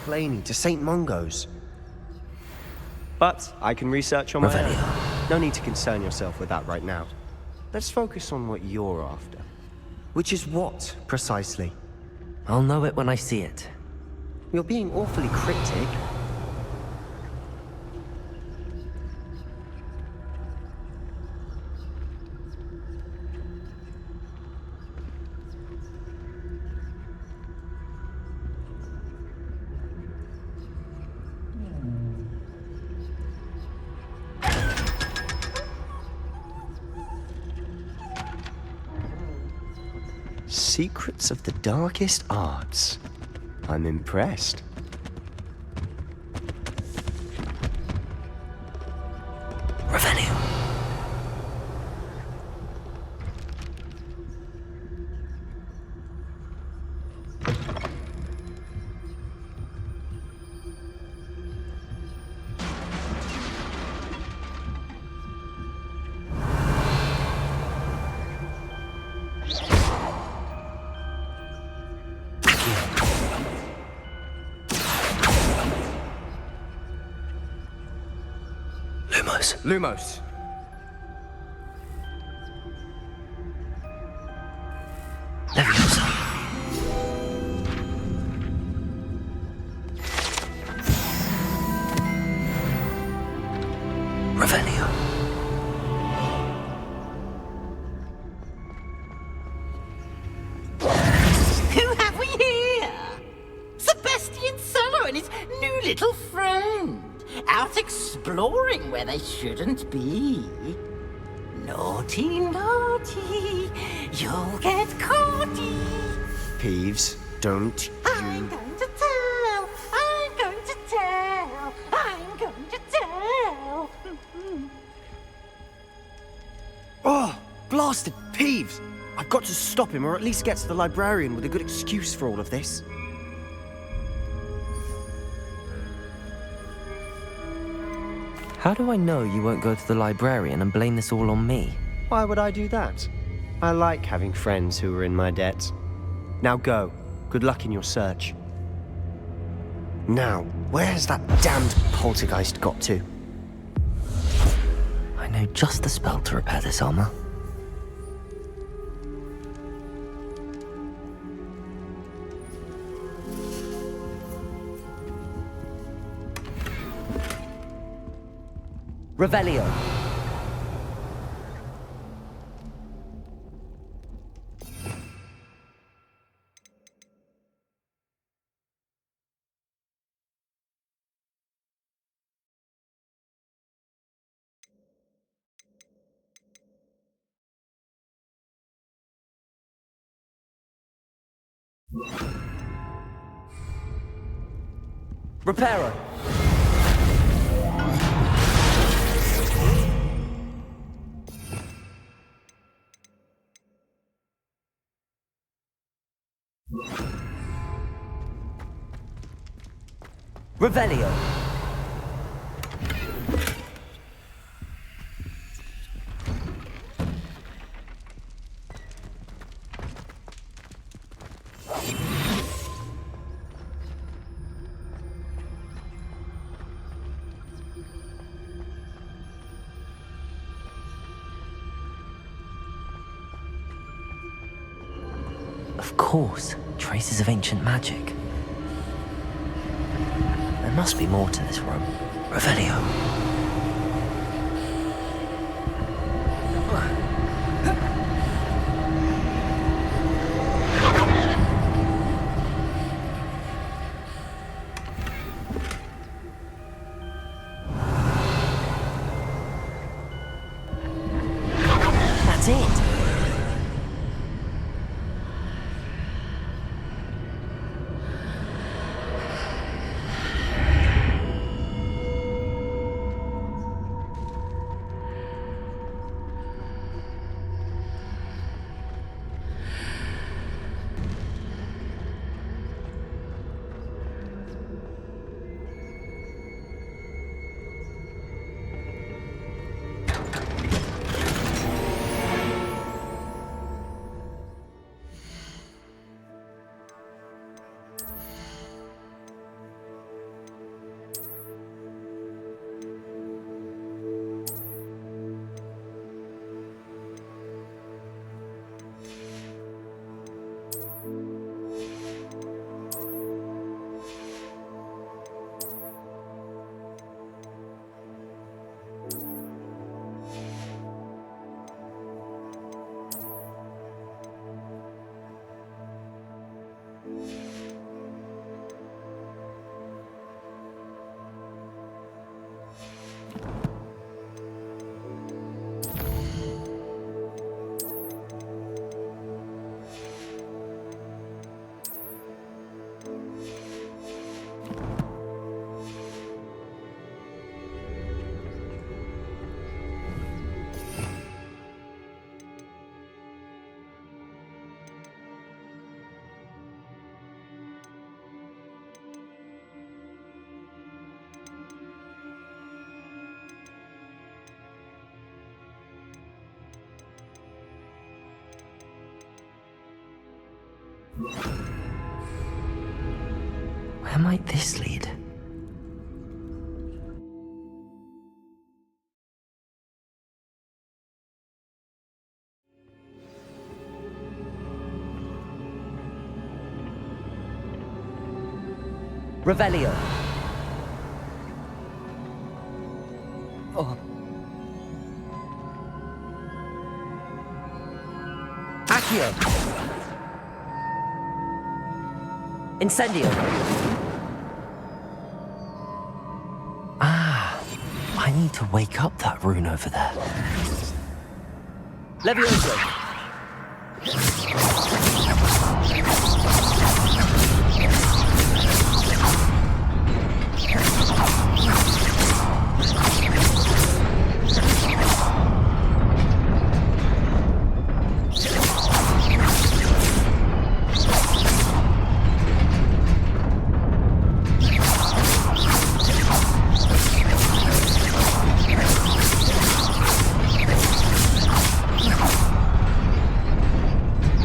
Speaker 17: Blaney to St. Mungo's. But I can research on my own. No need to concern yourself with that right now. Let's focus on what you're after.
Speaker 2: Which is what, precisely? I'll know it when I see it.
Speaker 17: You're being awfully cryptic. Secrets of the darkest arts. I'm impressed.
Speaker 2: Revelio.
Speaker 17: Lumos.
Speaker 2: Leviosa. Revelio.
Speaker 7: Who have we here? Sebastian Suller and his new little friend. Out exploring where they shouldn't be. Naughty, naughty, you'll get caughty.
Speaker 17: Peeves, don't
Speaker 7: I'm going to tell, I'm going to tell, I'm going to tell.
Speaker 17: Oh, blasted Peeves! I've got to stop him, or at least get to the librarian with a good excuse for all of this.
Speaker 2: How do I know you won't go to the librarian and blame this all on me?
Speaker 17: Why would I do that? I like having friends who are in my debt. Now go. Good luck in your search.
Speaker 2: Now, where's that damned poltergeist got to? I know just the spell to repair this armor. Revelio. Reparo. Revelio. Of course, traces of ancient magic. There must be more to this room. Revelio. That's it. Where might this lead? Revelio. Oh. Accio. Incendio. Ah, I need to wake up that rune over there. Levioso.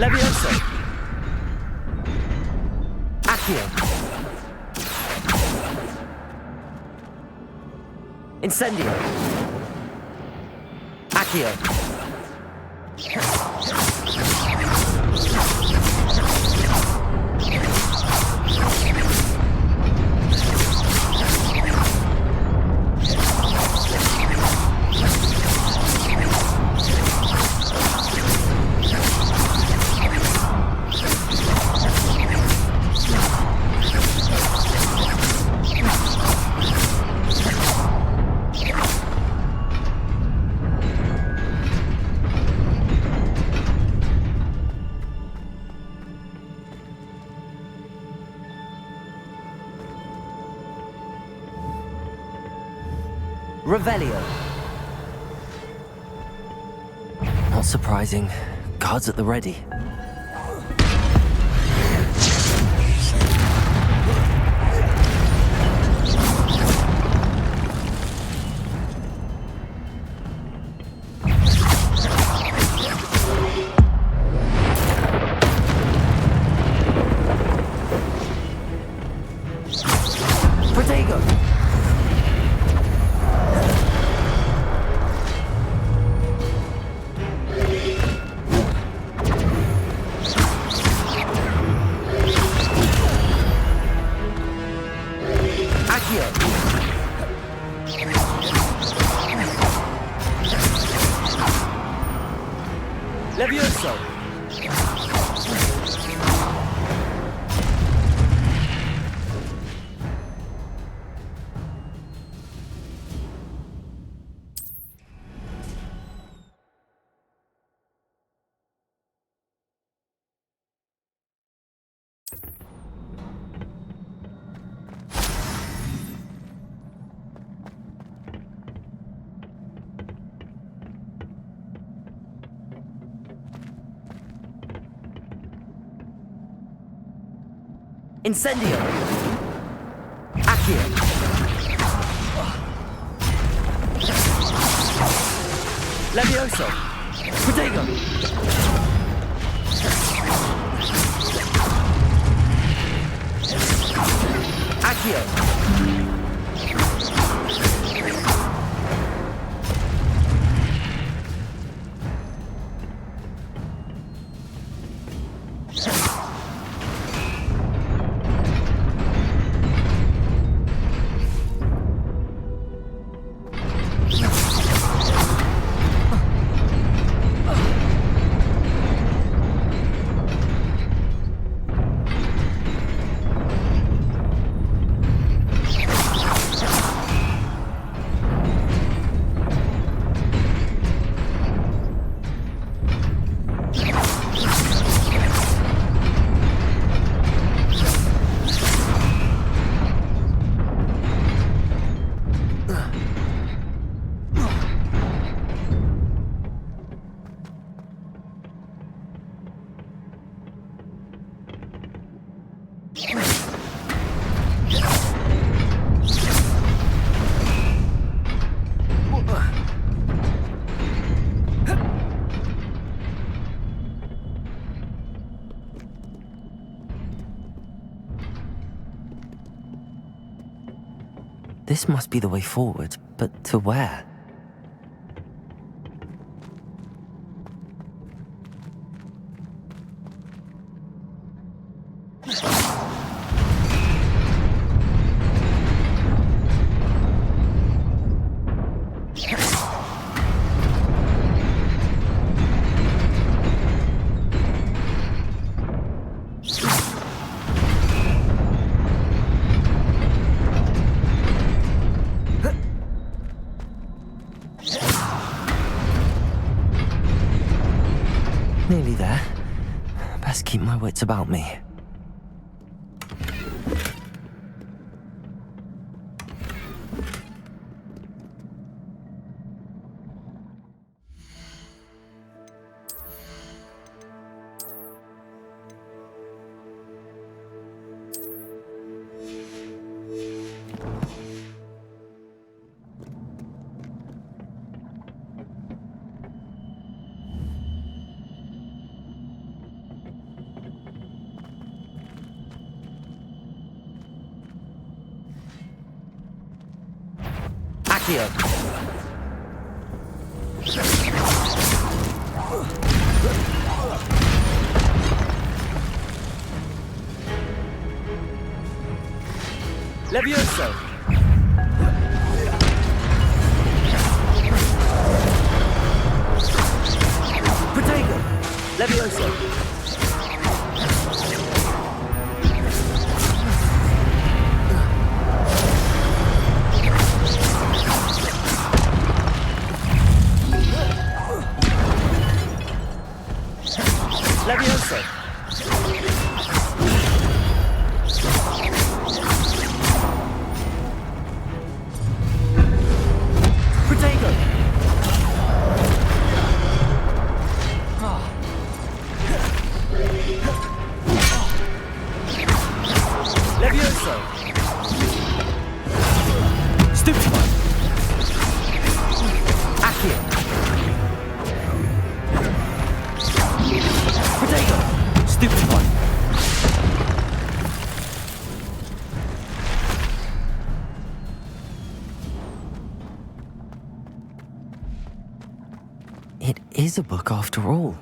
Speaker 2: Levioso! Accio! Incendio! Accio! Revelio. Not surprising. Guards at the ready. Protego! Levioso! Incendio! Accio! Levioso! Protego! Accio! This must be the way forward, but to where? Nearly there. Best keep my wits about me. Accio. Levioso. Protego. Levioso. Levioso. Protego. Levioso. Stupefy. Accio. Protego. Stupefy. It is a book after all.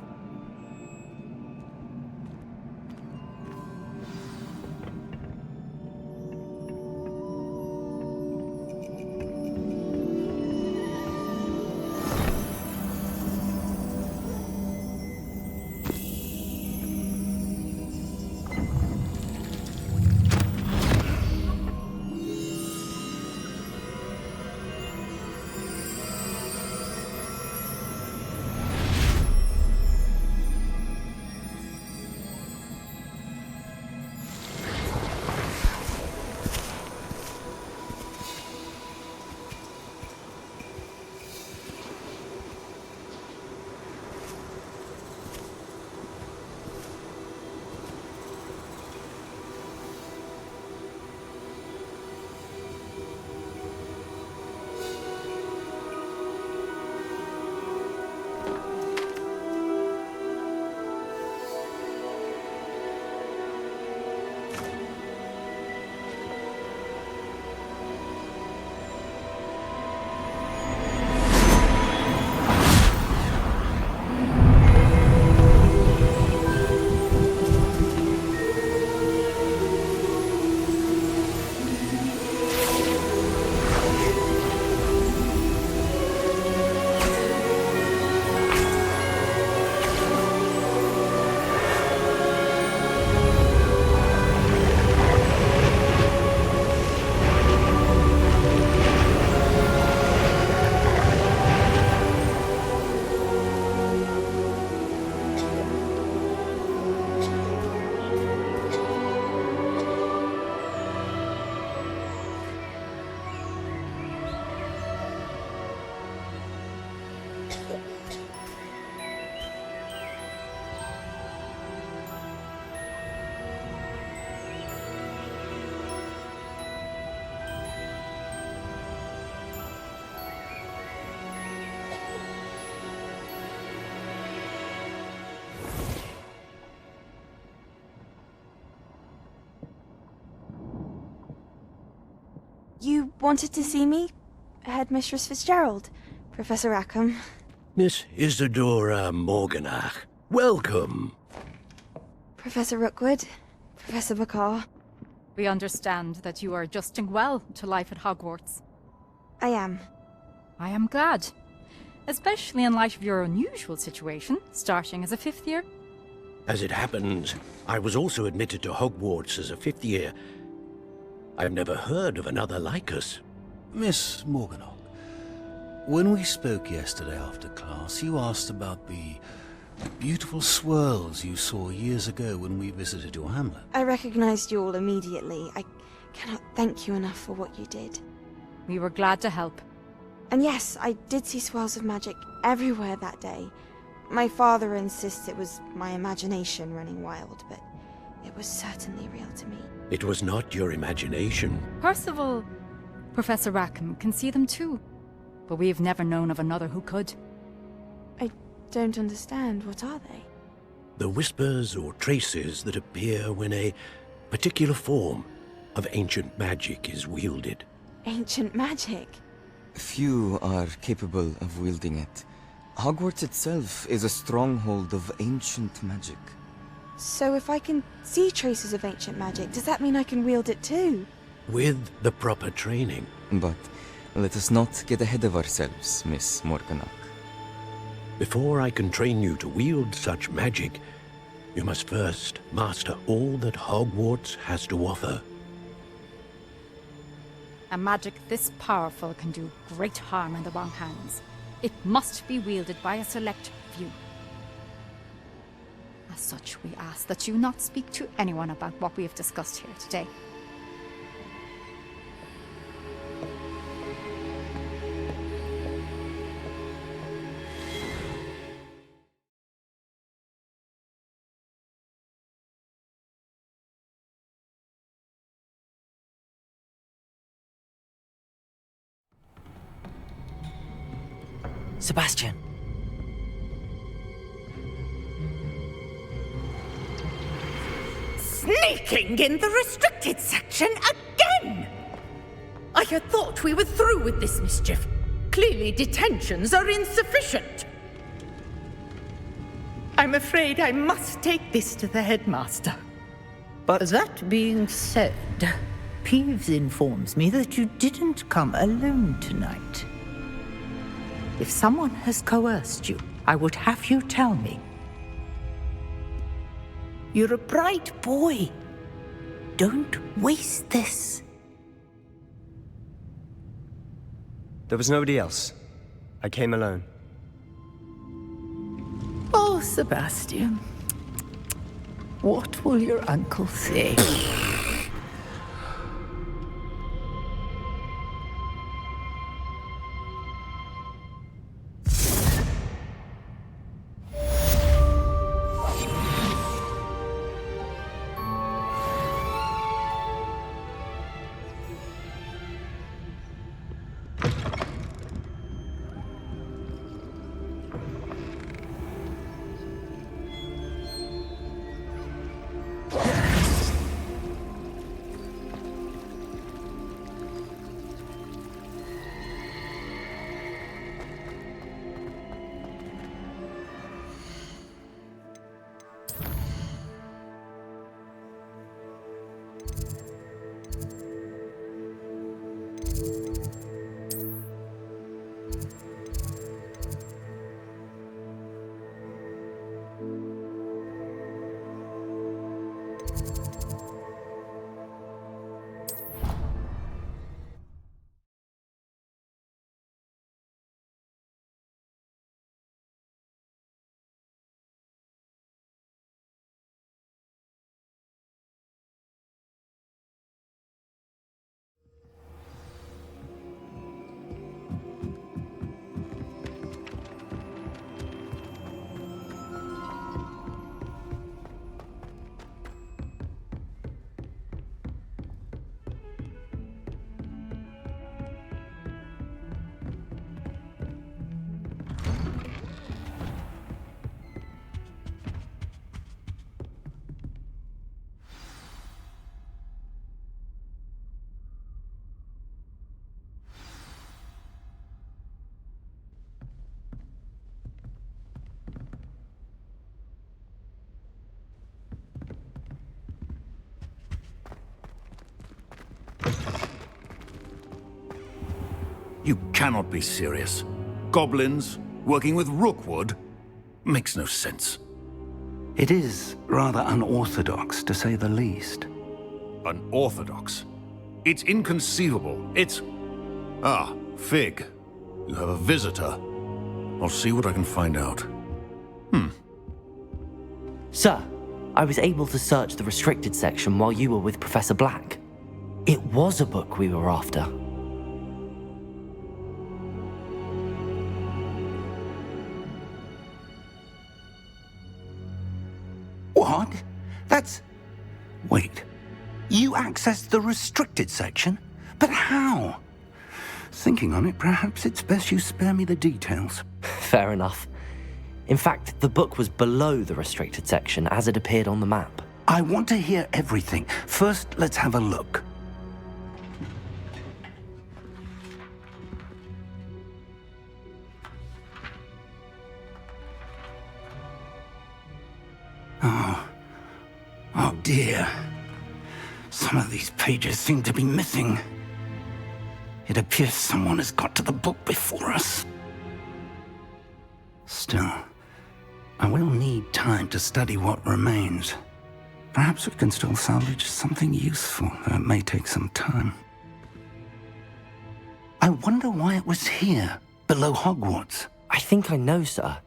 Speaker 5: You wanted to see me? Headmistress Fitzgerald? Professor Rackham?
Speaker 8: Miss Isadora Morganach, welcome.
Speaker 5: Professor Rookwood? Professor Bakar?
Speaker 14: We understand that you are adjusting well to life at Hogwarts.
Speaker 5: I am.
Speaker 14: I am glad. Especially in light of your unusual situation, starting as a 5th year.
Speaker 8: As it happens, I was also admitted to Hogwarts as a 5th year. I've never heard of another like us.
Speaker 18: Miss Morganach, when we spoke yesterday after class, you asked about the beautiful swirls you saw years ago when we visited your hamlet.
Speaker 5: I recognized you all immediately. I cannot thank you enough for what you did.
Speaker 14: We were glad to help.
Speaker 5: And yes, I did see swirls of magic everywhere that day. My father insists it was my imagination running wild, but it was certainly real to me.
Speaker 8: It was not your imagination.
Speaker 14: Percival, Professor Rackham can see them too. But we have never known of another who could.
Speaker 5: I don't understand. What are they?
Speaker 8: The whispers or traces that appear when a particular form of ancient magic is wielded.
Speaker 5: Ancient magic?
Speaker 19: Few are capable of wielding it. Hogwarts itself is a stronghold of ancient magic.
Speaker 5: So if I can see traces of ancient magic, does that mean I can wield it too?
Speaker 8: With the proper training.
Speaker 19: But let us not get ahead of ourselves, Miss Morganach.
Speaker 8: Before I can train you to wield such magic, you must first master all that Hogwarts has to offer.
Speaker 14: A magic this powerful can do great harm in the wrong hands. It must be wielded by a select few. As such, we ask that you not speak to anyone about what we have discussed here today.
Speaker 2: Sebastian.
Speaker 20: Sneaking in the restricted section again! I had thought we were through with this mischief. Clearly detentions are insufficient. I'm afraid I must take this to the headmaster.
Speaker 21: But that being said, Peeves informs me that you didn't come alone tonight. If someone has coerced you, I would have you tell me. You're a bright boy. Don't waste this.
Speaker 17: There was nobody else. I came alone.
Speaker 21: Oh, Sebastian. What will your uncle say?
Speaker 18: You cannot be serious. Goblins working with Rookwood? Makes no sense.
Speaker 4: It is rather unorthodox, to say the least.
Speaker 18: Unorthodox? It's inconceivable. It's... Ah, Fig. You have a visitor. I'll see what I can find out.
Speaker 2: Sir, I was able to search the restricted section while you were with Professor Black. It was a book we were after.
Speaker 4: What? That's... Wait. You accessed the restricted section? But how? Thinking on it, perhaps it's best you spare me the details.
Speaker 2: Fair enough. In fact, the book was below the restricted section as it appeared on the map.
Speaker 4: I want to hear everything. First, let's have a look. dear. Some of these pages seem to be missing. It appears someone has got to the book before us. Still, I will need time to study what remains. Perhaps we can still salvage something useful, though it may take some time. I wonder why it was here, below Hogwarts.
Speaker 2: I think I know, sir.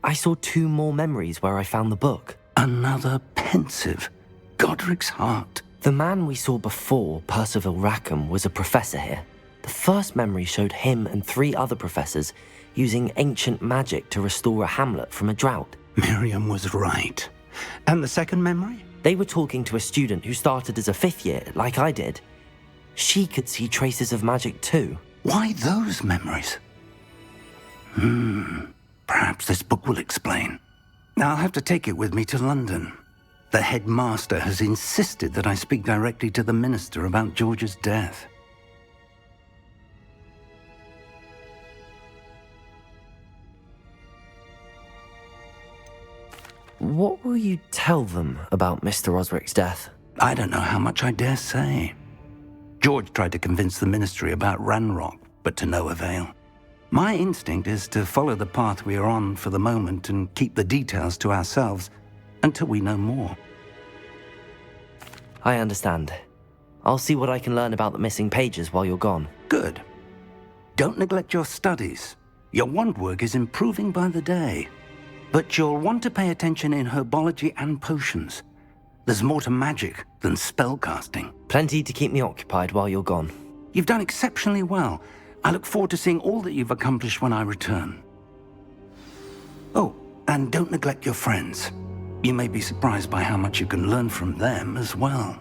Speaker 2: I saw 2 more memories where I found the book.
Speaker 4: Another pensive. Godric's heart.
Speaker 2: The man we saw before, Percival Rackham, was a professor here. The first memory showed him and 3 other professors using ancient magic to restore a hamlet from a drought.
Speaker 4: Miriam was right. And the second memory?
Speaker 2: They were talking to a student who started as a 5th year, like I did. She could see traces of magic too.
Speaker 4: Why those memories? Perhaps this book will explain. I'll have to take it with me to London. The headmaster has insisted that I speak directly to the minister about George's death.
Speaker 2: What will you tell them about Mr. Osric's death?
Speaker 4: I don't know how much I dare say. George tried to convince the ministry about Ranrock, but to no avail. My instinct is to follow the path we are on for the moment and keep the details to ourselves until we know more.
Speaker 2: I understand. I'll see what I can learn about the missing pages while you're gone.
Speaker 4: Good. Don't neglect your studies. Your wand work is improving by the day. But you'll want to pay attention in herbology and potions. There's more to magic than spellcasting.
Speaker 2: Plenty to keep me occupied while you're gone.
Speaker 4: You've done exceptionally well. I look forward to seeing all that you've accomplished when I return. Oh, and don't neglect your friends. You may be surprised by how much you can learn from them as well.